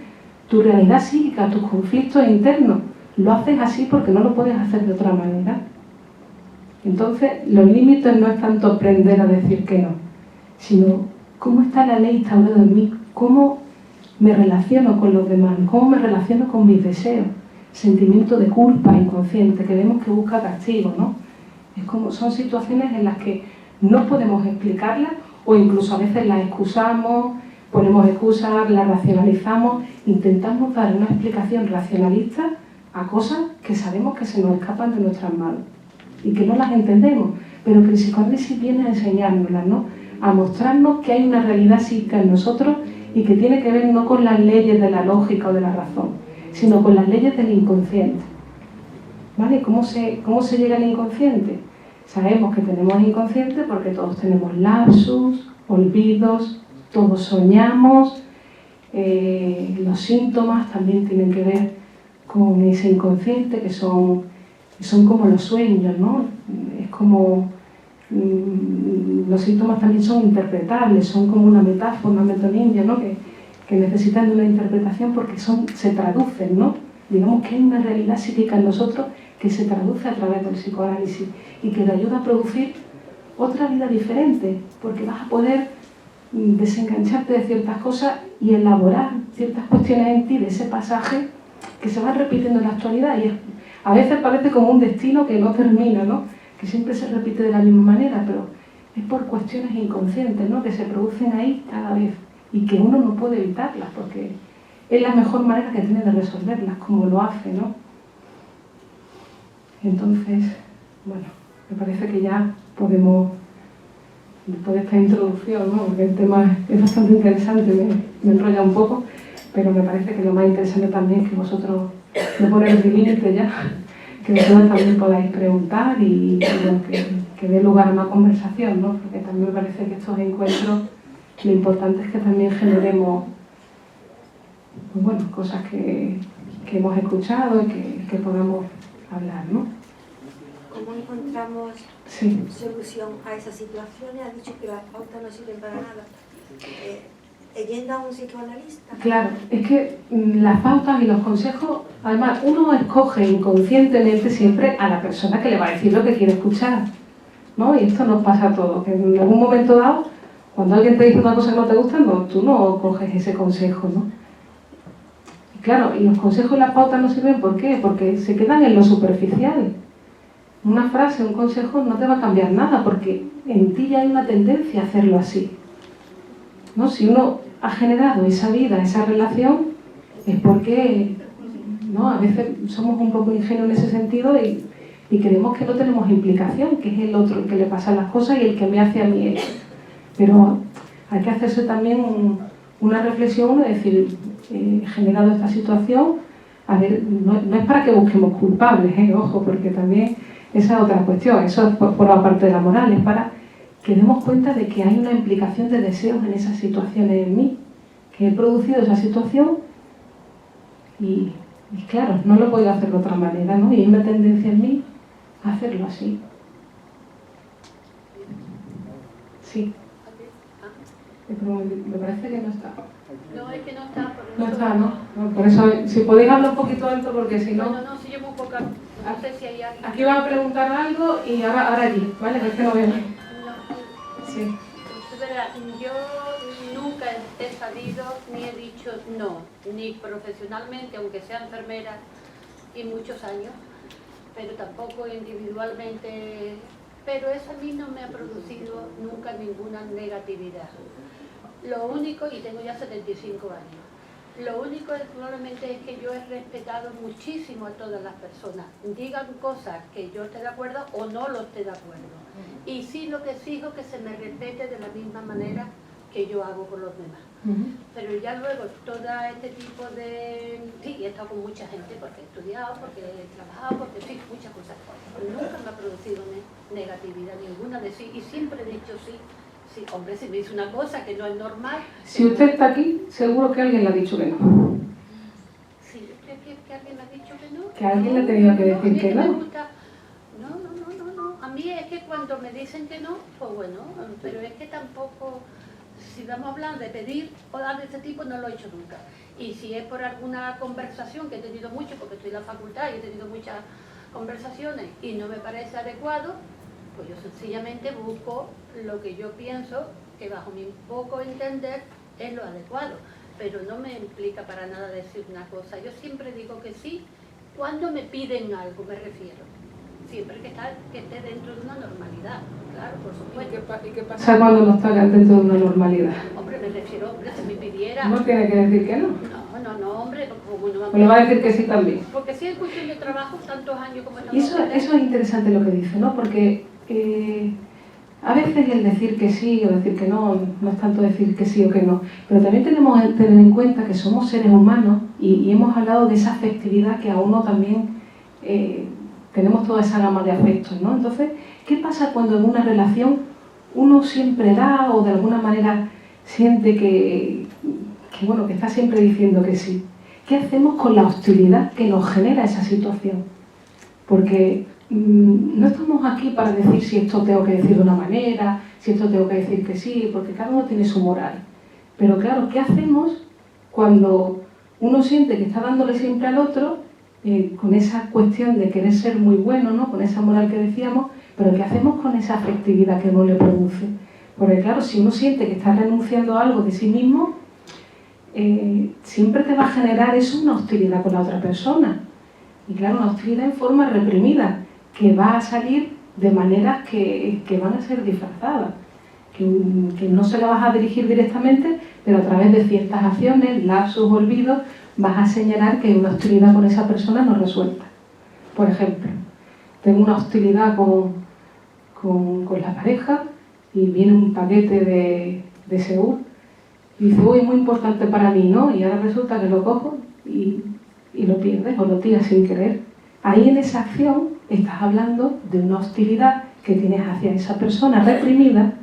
tu realidad psíquica, tus conflictos internos. Lo haces así porque no lo puedes hacer de otra manera. Entonces, los límites no es tanto aprender a decir que no, sino cómo está la ley instaurada en mí, cómo me relaciono con los demás, cómo me relaciono con mis deseos, sentimiento de culpa inconsciente, que vemos que busca castigo, ¿no? Es como, son situaciones en las que no podemos explicarlas o incluso a veces las excusamos, ponemos excusas, las racionalizamos, intentamos dar una explicación racionalista a cosas que sabemos que se nos escapan de nuestras manos y que no las entendemos, pero que el psicoanálisis viene a enseñárnoslas, ¿no? A mostrarnos que hay una realidad psíquica en nosotros y que tiene que ver no con las leyes de la lógica o de la razón, sino con las leyes del inconsciente. ¿Vale? ¿Cómo se llega al inconsciente? Sabemos que tenemos inconsciente porque todos tenemos lapsus, olvidos, todos soñamos, los síntomas también tienen que ver con ese inconsciente que son como los sueños, ¿no? Es como los síntomas también son interpretables, son como una metáfora, una metonímia, ¿no? que necesitan de una interpretación porque se traducen, ¿no? Digamos que hay una realidad psíquica en nosotros que se traduce a través del psicoanálisis y que te ayuda a producir otra vida diferente, porque vas a poder desengancharte de ciertas cosas y elaborar ciertas cuestiones en ti de ese pasaje que se va repitiendo en la actualidad y a veces parece como un destino que no termina, ¿no? Que siempre se repite de la misma manera, pero es por cuestiones inconscientes, ¿no? Que se producen ahí cada vez y que uno no puede evitarlas porque es la mejor manera que tiene de resolverlas, como lo hace, ¿no? Entonces, bueno, me parece que ya podemos, después de esta introducción, ¿no? Porque el tema es bastante interesante, me enrolla un poco, pero me parece que lo más interesante también es que vosotros no ponéis límite ya, que vosotros también podáis preguntar y bueno, que dé lugar a una conversación, ¿no? Porque también me parece que estos encuentros, lo importante es que también generemos pues bueno, cosas que hemos escuchado y que podamos hablar, ¿no? ¿Cómo encontramos solución a esas situaciones? Ha dicho que las pautas no sirven para nada. ¿Yendo a un psicoanalista? Claro, es que las pautas y los consejos, además, uno escoge inconscientemente siempre a la persona que le va a decir lo que quiere escuchar, ¿no? Y esto nos pasa a todos, que en algún momento dado, cuando alguien te dice una cosa que no te gusta, no, tú no coges ese consejo, ¿no? Y claro, y los consejos y las pautas no sirven, ¿por qué? Porque se quedan en lo superficial. Una frase, un consejo no te va a cambiar nada, porque en ti ya hay una tendencia a hacerlo así, ¿no? Si uno ha generado esa vida, esa relación, es porque, ¿no? A veces somos un poco ingenuos en ese sentido y creemos que no tenemos implicación, que es el otro el que le pasa las cosas y el que me hace a mí eso. Pero hay que hacerse también una reflexión de decir, he generado esta situación, a ver, no es para que busquemos culpables, ojo, porque también esa es otra cuestión, eso es por la parte de la moral, es para que demos cuenta de que hay una implicación de deseos en esas situaciones en mí, que he producido esa situación y claro, no lo puedo hacer de otra manera, ¿no? Y hay una tendencia en mí a hacerlo así. Sí. Pero me parece que no está. No, es que no está. No está, ¿no? Por eso, si podéis hablar un poquito alto, porque si no... No, si yo muy poca... No sé si hay alguien... Aquí van a preguntar algo y ahora allí, ¿vale? Es que no veo. Sí. Verá, yo nunca he salido ni he dicho no, ni profesionalmente, aunque sea enfermera, y muchos años, pero tampoco individualmente, pero eso a mí no me ha producido nunca ninguna negatividad. Lo único, y tengo ya 75 años, lo único es, probablemente es que yo he respetado muchísimo a todas las personas, digan cosas que yo esté de acuerdo o no lo esté de acuerdo. Y sí lo que exijo que se me respete de la misma manera que yo hago con los demás. Pero ya luego todo este tipo de... Sí, he estado con mucha gente porque he estudiado, porque he trabajado, porque sí, muchas cosas. Pero nunca me ha producido negatividad ninguna de sí, y siempre he dicho sí. Sí, hombre, si me dice una cosa que no es normal... Si usted está aquí, seguro que alguien le ha dicho que no. Sí, ¿usted cree que alguien me ha dicho que no? Que alguien le ha tenido que decir que no. No. A mí es que cuando me dicen que no, pues bueno, pero es que tampoco... Si vamos a hablar de pedir o dar de este tipo, no lo he hecho nunca. Y si es por alguna conversación, que he tenido mucho, porque estoy en la facultad y he tenido muchas conversaciones y no me parece adecuado, pues yo sencillamente busco lo que yo pienso que bajo mi poco entender es lo adecuado, pero no me implica para nada decir una cosa. Yo siempre digo que sí cuando me piden algo, me refiero. Siempre que esté dentro de una normalidad, claro, por supuesto. ¿Y qué pasa cuando no está dentro de una normalidad? Hombre, me refiero, hombre, si me pidiera... No tiene que decir que no. No, hombre, como no... Me lo va a decir que sí también. Porque si es cuestión de trabajo, tantos años como estamos... Y eso es interesante lo que dice, ¿no? Porque a veces el decir que sí o decir que no es tanto decir que sí o que no, pero también tenemos que tener en cuenta que somos seres humanos y hemos hablado de esa afectividad que a uno también tenemos toda esa gama de afectos, ¿no? Entonces, ¿qué pasa cuando en una relación uno siempre da o de alguna manera siente que está siempre diciendo que sí? ¿Qué hacemos con la hostilidad que nos genera esa situación? Porque no estamos aquí para decir si esto tengo que decir de una manera, si esto tengo que decir que sí, porque cada uno tiene su moral. Pero claro, ¿qué hacemos cuando uno siente que está dándole siempre al otro, con esa cuestión de querer ser muy bueno, ¿no? Con esa moral que decíamos, pero ¿qué hacemos con esa afectividad que uno le produce? Porque claro, si uno siente que está renunciando a algo de sí mismo, siempre te va a generar eso una hostilidad con la otra persona. Y claro, una hostilidad en forma reprimida, que va a salir de maneras que van a ser disfrazadas, que no se la vas a dirigir directamente, pero a través de ciertas acciones, lapsus, olvidos, vas a señalar que hay una hostilidad con esa persona no resuelta. Por ejemplo, tengo una hostilidad con la pareja y viene un paquete de Seúl y dice, uy, es muy importante para mí, ¿no? Y ahora resulta que lo cojo y lo pierdes o lo tiras sin querer. Ahí en esa acción estás hablando de una hostilidad que tienes hacia esa persona reprimida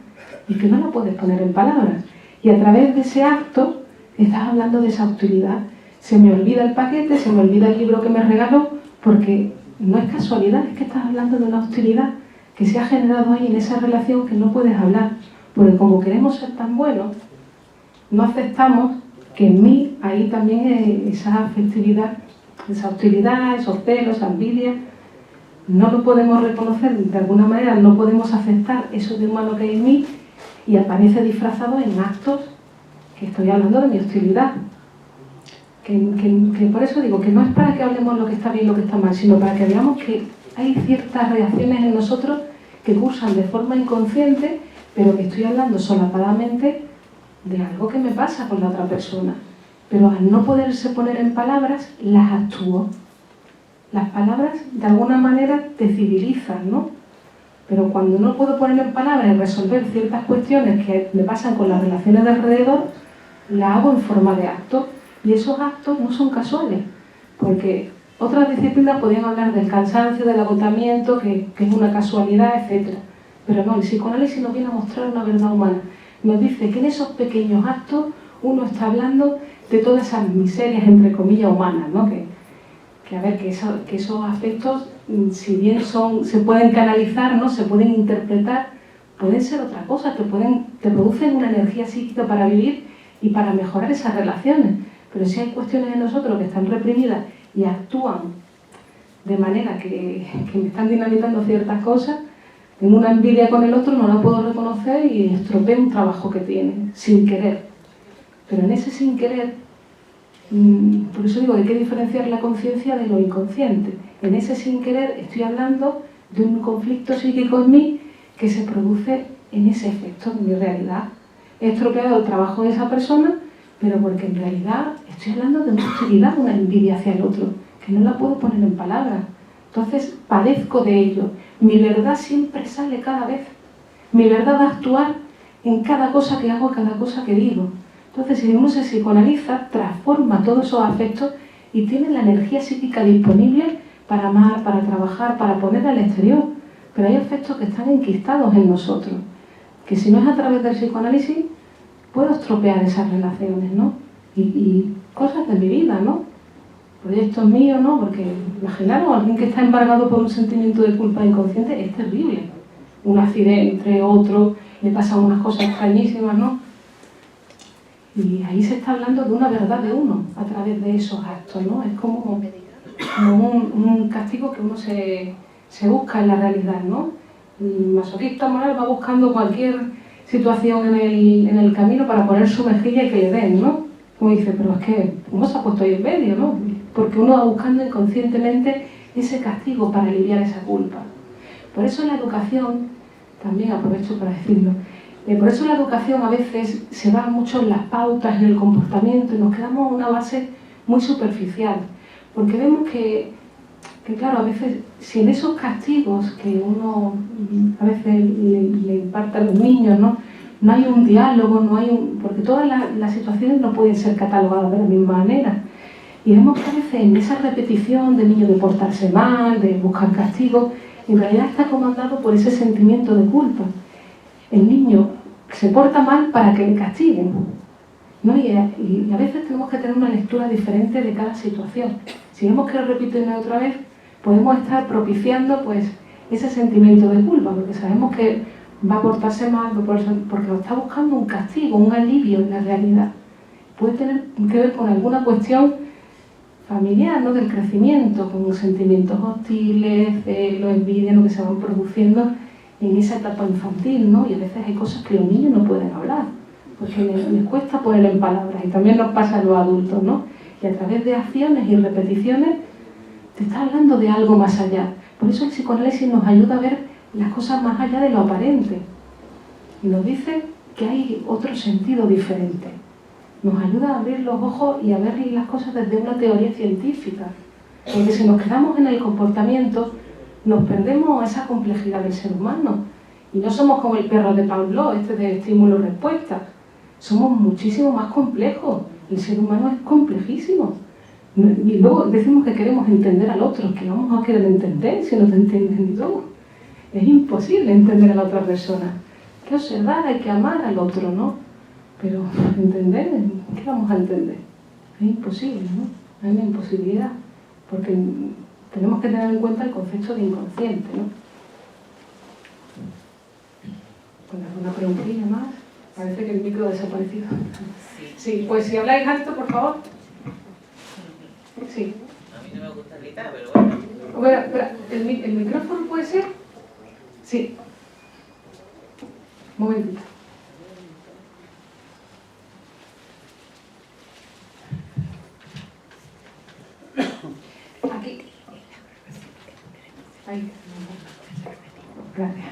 y que no la puedes poner en palabras. Y a través de ese acto estás hablando de esa hostilidad. se me olvida el paquete, se me olvida el libro que me regaló, porque no es casualidad, es que estás hablando de una hostilidad que se ha generado ahí en esa relación que no puedes hablar, porque como queremos ser tan buenos, no aceptamos que en mí hay también esa afectividad, esa hostilidad, esos celos, esa envidia. No lo podemos reconocer de alguna manera, no podemos aceptar eso de humano que hay en mí y aparece disfrazado en actos que estoy hablando de mi hostilidad. Que por eso digo que no es para que hablemos lo que está bien y lo que está mal, sino para que veamos que hay ciertas reacciones en nosotros que cursan de forma inconsciente, pero que estoy hablando solapadamente de algo que me pasa con la otra persona. Pero al no poderse poner en palabras, las actúo. Las palabras de alguna manera te civilizan, ¿no? Pero cuando no puedo poner en palabras y resolver ciertas cuestiones que me pasan con las relaciones de alrededor, las hago en forma de actos. Y esos actos no son casuales, porque otras disciplinas podrían hablar del cansancio, del agotamiento, que es una casualidad, etc. Pero no, el psicoanálisis nos viene a mostrar una verdad humana. Nos dice que en esos pequeños actos uno está hablando de todas esas miserias, entre comillas, humanas, ¿no? Que esos aspectos, si bien se pueden canalizar, ¿no? Se pueden interpretar, pueden ser otra cosa, te producen una energía psíquica para vivir y para mejorar esas relaciones. Pero si hay cuestiones en nosotros que están reprimidas y actúan de manera que me están dinamitando ciertas cosas, tengo una envidia con el otro, no la puedo reconocer y estropeo un trabajo que tiene, sin querer. Pero en ese sin querer, por eso digo que hay que diferenciar la conciencia de lo inconsciente. En ese sin querer estoy hablando de un conflicto psíquico en mí que se produce en ese efecto de mi realidad. He estropeado el trabajo de esa persona, pero porque en realidad estoy hablando de una hostilidad, una envidia hacia el otro, que no la puedo poner en palabras. Entonces padezco de ello. Mi verdad siempre sale cada vez. Mi verdad va a actuar en cada cosa que hago, cada cosa que digo. Entonces, si uno se psicoanaliza, transforma todos esos afectos y tiene la energía psíquica disponible para amar, para trabajar, para poner al exterior. Pero hay afectos que están enquistados en nosotros, que si no es a través del psicoanálisis, puedo estropear esas relaciones, ¿no? Y cosas de mi vida, ¿no? Proyectos míos, ¿no? Porque imaginaros, alguien que está embargado por un sentimiento de culpa inconsciente es terrible. Un accidente, otro, le pasan unas cosas extrañísimas, ¿no? Y ahí se está hablando de una verdad de uno a través de esos actos, ¿no? Es como un castigo que uno se busca en la realidad, ¿no? El masoquista moral va buscando cualquier situación en el camino para poner su mejilla y que le den, ¿no? Como dice, pero es que uno se ha puesto ahí en medio, ¿no? Porque uno va buscando inconscientemente ese castigo para aliviar esa culpa. Por eso la educación, también aprovecho para decirlo, por eso la educación a veces se va mucho en las pautas, en el comportamiento, y nos quedamos en una base muy superficial, porque vemos que claro, a veces, si en esos castigos que uno a veces le imparte a los niños, no hay un diálogo, porque todas las situaciones no pueden ser catalogadas de la misma manera. Y vemos que a veces en esa repetición del niño de portarse mal, de buscar castigo, en realidad está comandado por ese sentimiento de culpa. El niño se porta mal para que le castiguen, ¿no? Y a veces tenemos que tener una lectura diferente de cada situación. Si vemos que lo repite una y otra vez, podemos estar propiciando pues ese sentimiento de culpa, porque sabemos que va a portarse mal, porque está buscando un castigo, un alivio en la realidad. Puede tener que ver con alguna cuestión familiar, ¿no? Del crecimiento, con sentimientos hostiles, celos, envidia, lo que se van produciendo en esa etapa infantil, ¿no? Y a veces hay cosas que los niños no pueden hablar, porque les cuesta poner en palabras, y también nos pasa a los adultos, ¿no? Y a través de acciones y repeticiones te está hablando de algo más allá. Por eso el psicoanálisis nos ayuda a ver las cosas más allá de lo aparente. Y nos dice que hay otro sentido diferente. Nos ayuda a abrir los ojos y a ver las cosas desde una teoría científica. Porque si nos quedamos en el comportamiento, nos perdemos esa complejidad del ser humano. Y no somos como el perro de Pavlov, de estímulo-respuesta. Somos muchísimo más complejos. El ser humano es complejísimo. Y luego decimos que queremos entender al otro, que vamos a querer entender si no te entienden ni tú. Es imposible entender a la otra persona. Hay que observar, hay que amar al otro, ¿no? Pero entender, ¿qué vamos a entender? Es imposible, ¿no? Hay una imposibilidad, porque tenemos que tener en cuenta el concepto de inconsciente, ¿no? ¿Con alguna preguntilla más? Parece que el micro ha desaparecido. Sí, pues si habláis alto, por favor. Sí. A mí no me gusta gritar, pero bueno. Bueno, espera, ¿el micrófono puede ser? Sí. Un momentito. Aquí. Ahí. Gracias.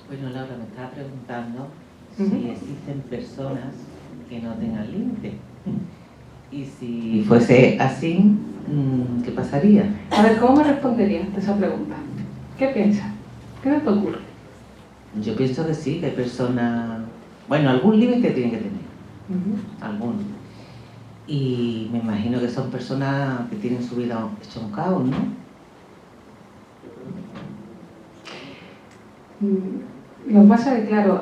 Bueno, Laura, me estaba preguntando si existen personas que no tengan límite. Y si fuese así, ¿qué pasaría? A ver, ¿cómo me responderías a esa pregunta? ¿Qué piensas? ¿Qué te ocurre? Yo pienso que sí, que hay personas... Bueno, algún límite tienen que tener. Alguno. Y me imagino que son personas que tienen su vida hecha un caos, ¿no? Lo que pasa es que, claro,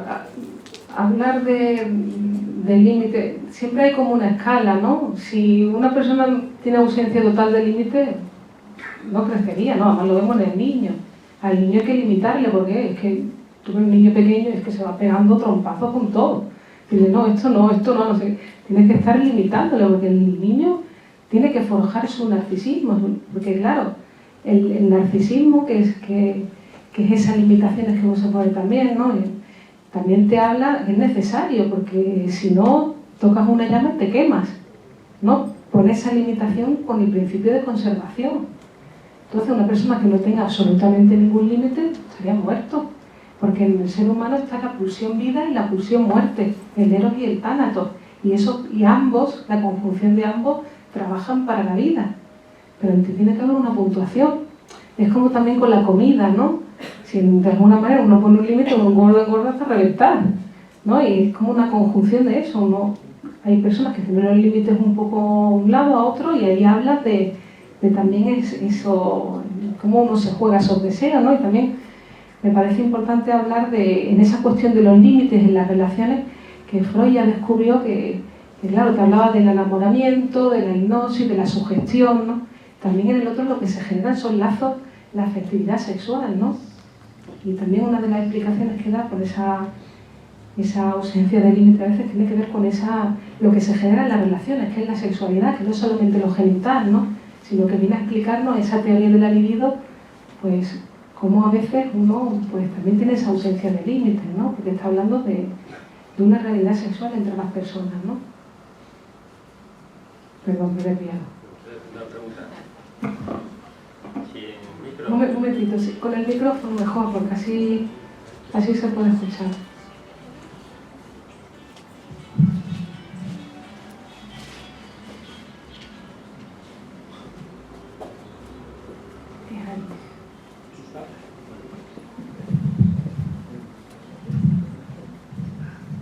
hablar del límite, siempre hay como una escala, ¿no? Si una persona tiene ausencia total de límite, no crecería, ¿no? Además lo vemos en el niño. Al niño hay que limitarle, porque es que tú ves un niño pequeño y es que se va pegando trompazos con todo. Dice, no, no sé. Tienes que estar limitándole, porque el niño tiene que forjar su narcisismo. Porque, claro, el narcisismo, que es esas limitaciones que uno se pone también, ¿no? También te habla, es necesario, porque si no, tocas una llama y te quemas, ¿no? Pon esa limitación con el principio de conservación. Entonces, una persona que no tenga absolutamente ningún límite estaría muerto, porque en el ser humano está la pulsión vida y la pulsión muerte, el eros y el tánatos, y ambos, la conjunción de ambos, trabajan para la vida. Pero tiene que haber una puntuación. Es como también con la comida, ¿no? Si de alguna manera uno pone un límite, uno engorda hasta reventar, ¿no? Y es como una conjunción de eso, ¿no? Hay personas que tienen los límites un poco a un lado, a otro, y ahí hablas de también eso, cómo uno se juega esos deseos, ¿no? Y también me parece importante hablar en esa cuestión de los límites en las relaciones, que Freud ya descubrió que claro, te hablaba del enamoramiento, de la hipnosis, de la sugestión, ¿no? También en el otro lo que se generan son lazos, la afectividad sexual, ¿no? Y también una de las explicaciones que da por esa ausencia de límite a veces tiene que ver con lo que se genera en las relaciones, que es la sexualidad, que no es solamente lo genital, ¿no? Sino que viene a explicarnos esa teoría de la libido, pues cómo a veces uno pues también tiene esa ausencia de límites, ¿no? Porque está hablando de una realidad sexual entre las personas, ¿no? Perdón, me he desviado. Una pregunta. Un momentito, sí, con el micrófono mejor, porque así se puede escuchar.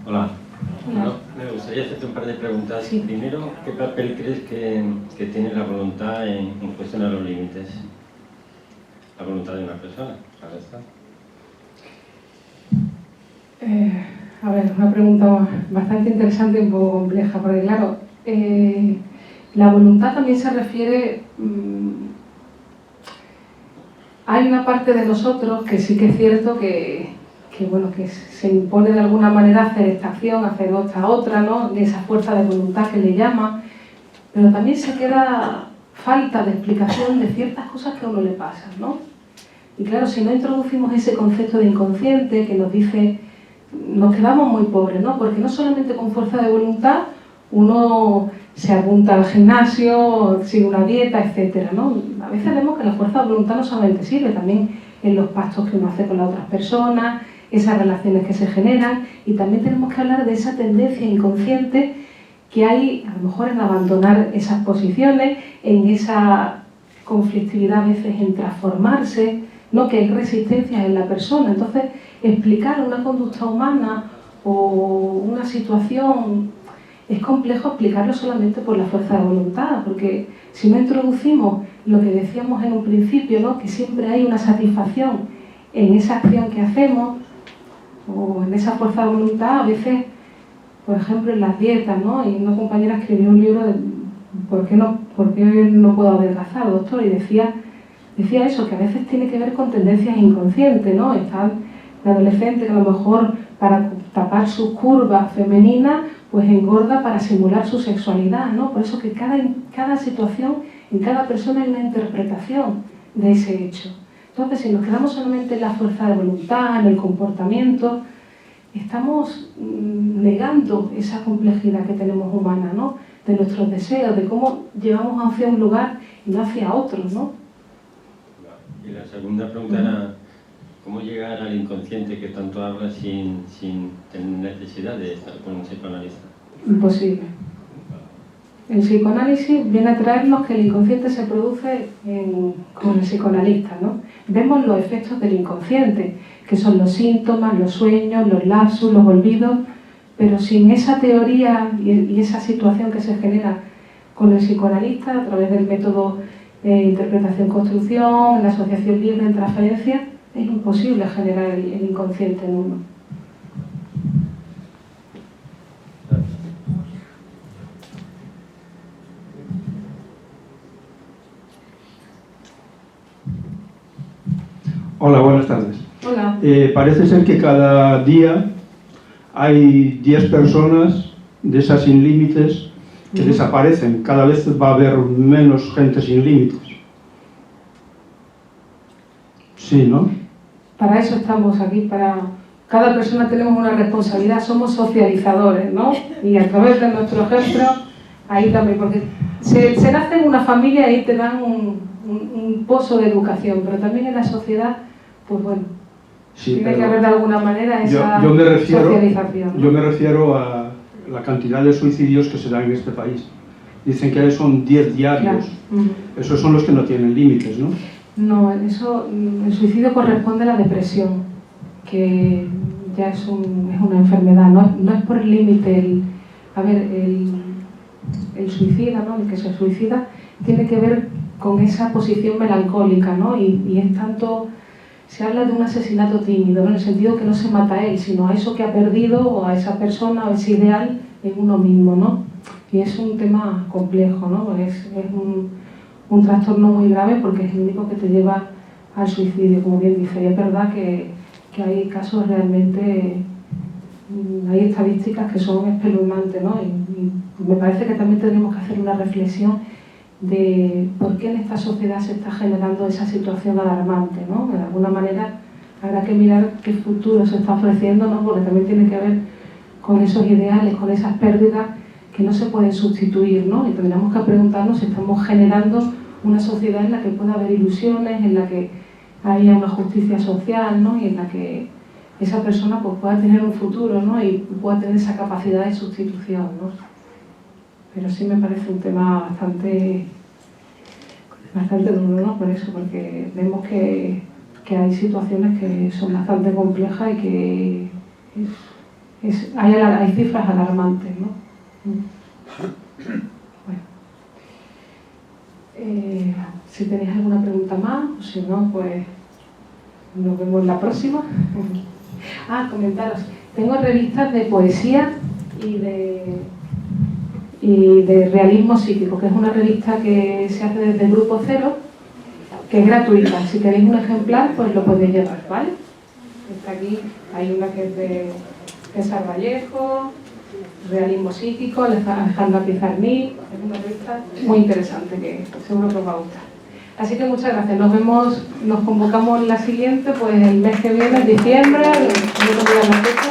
Hola. No, me gustaría hacerte un par de preguntas. Sí. Primero, ¿qué papel crees que tiene la voluntad en cuestionar los límites? La voluntad de una persona, claro está. A ver, una pregunta bastante interesante y un poco compleja, porque claro, la voluntad también se refiere... hay una parte de nosotros que sí que es cierto que se impone de alguna manera hacer esta acción, hacer esta otra, ¿no? De esa fuerza de voluntad que le llama, pero también se queda falta de explicación de ciertas cosas que a uno le pasan, ¿no? Y claro, si no introducimos ese concepto de inconsciente que nos dice, nos quedamos muy pobres, ¿no? Porque no solamente con fuerza de voluntad uno se apunta al gimnasio, sigue una dieta, etcétera, ¿no? A veces vemos que la fuerza de voluntad no solamente sirve, también en los pactos que uno hace con las otras personas, esas relaciones que se generan, y también tenemos que hablar de esa tendencia inconsciente que hay a lo mejor en abandonar esas posiciones, en esa conflictividad a veces en transformarse, ¿no? Que hay resistencias en la persona. Entonces, explicar una conducta humana o una situación es complejo explicarlo solamente por la fuerza de voluntad, porque si no introducimos lo que decíamos en un principio, ¿no? Que siempre hay una satisfacción en esa acción que hacemos, o en esa fuerza de voluntad, a veces, por ejemplo, en las dietas, ¿no? Y una compañera escribió un libro de ¿por qué no puedo adelgazar, doctor? Y decía eso, que a veces tiene que ver con tendencias inconscientes, ¿no? Está el adolescente que a lo mejor para tapar sus curvas femeninas, pues engorda para simular su sexualidad, ¿no? Por eso que cada situación, en cada persona hay una interpretación de ese hecho. Entonces, si nos quedamos solamente en la fuerza de voluntad, en el comportamiento, estamos negando esa complejidad que tenemos humana, ¿no? De nuestros deseos, de cómo llevamos hacia un lugar y no hacia otro, ¿no? Y la segunda pregunta era, ¿cómo llegar al inconsciente que tanto habla sin tener necesidad de estar con un psicoanalista? Imposible. El psicoanálisis viene a traernos que el inconsciente se produce con el psicoanalista, ¿no? Vemos los efectos del inconsciente, que son los síntomas, los sueños, los lapsus, los olvidos, pero sin esa teoría y esa situación que se genera con el psicoanalista a través del método de interpretación-construcción, la asociación libre en transferencia, es imposible generar el inconsciente en uno. Hola, buenas tardes. Hola. Parece ser que cada día hay 10 personas de esas sin límites que desaparecen. Cada vez va a haber menos gente sin límites. Sí, ¿no? Para eso estamos aquí, cada persona tenemos una responsabilidad, somos socializadores, ¿no? Y a través de nuestro ejemplo, ahí también, porque se nace en una familia y ahí te dan un pozo de educación, pero también en la sociedad, pues bueno, sí, tiene que haber de alguna manera esa socialización, ¿no? Yo me refiero a la cantidad de suicidios que se dan en este país. Dicen que son 10 diarios. Claro. Esos son los que no tienen límites, ¿no? No, el suicidio corresponde a la depresión, que ya es una enfermedad, no es por el límite. El suicida, ¿no? El que se suicida tiene que ver con esa posición melancólica, ¿no? Y es tanto, se habla de un asesinato tímido, ¿no? En el sentido que no se mata a él, sino a eso que ha perdido, o a esa persona, o ese ideal en uno mismo, ¿no? Y es un tema complejo, ¿no? Porque es un trastorno muy grave, porque es el único que te lleva al suicidio, como bien dice. Y es verdad que hay casos realmente, hay estadísticas que son espeluznantes, ¿no? Y me parece que también tenemos que hacer una reflexión de por qué en esta sociedad se está generando esa situación alarmante, ¿no? De alguna manera habrá que mirar qué futuro se está ofreciendo, ¿no? Porque también tiene que ver con esos ideales, con esas pérdidas que no se pueden sustituir, ¿no? Y tendríamos que preguntarnos si estamos generando una sociedad en la que pueda haber ilusiones, en la que haya una justicia social, ¿no? Y en la que esa persona pues, pueda tener un futuro, ¿no? Y pueda tener esa capacidad de sustitución, ¿no? Pero sí me parece un tema bastante duro, ¿no? Por eso, porque vemos que hay situaciones que son bastante complejas y que hay cifras alarmantes, ¿no? Bueno. Si tenéis alguna pregunta más, o si no, pues nos vemos en la próxima. Comentaros. Tengo revistas de poesía y de realismo psíquico, que es una revista que se hace desde el Grupo Cero, que es gratuita. Si queréis un ejemplar, pues lo podéis llevar, ¿vale? Está aquí, hay una que es de César Vallejo, realismo psíquico, Alejandra Pizarnik. Es una revista muy interesante que seguro que os va a gustar. Así que muchas gracias. Nos convocamos en la siguiente, pues el mes que viene, en diciembre, no tengo la fecha.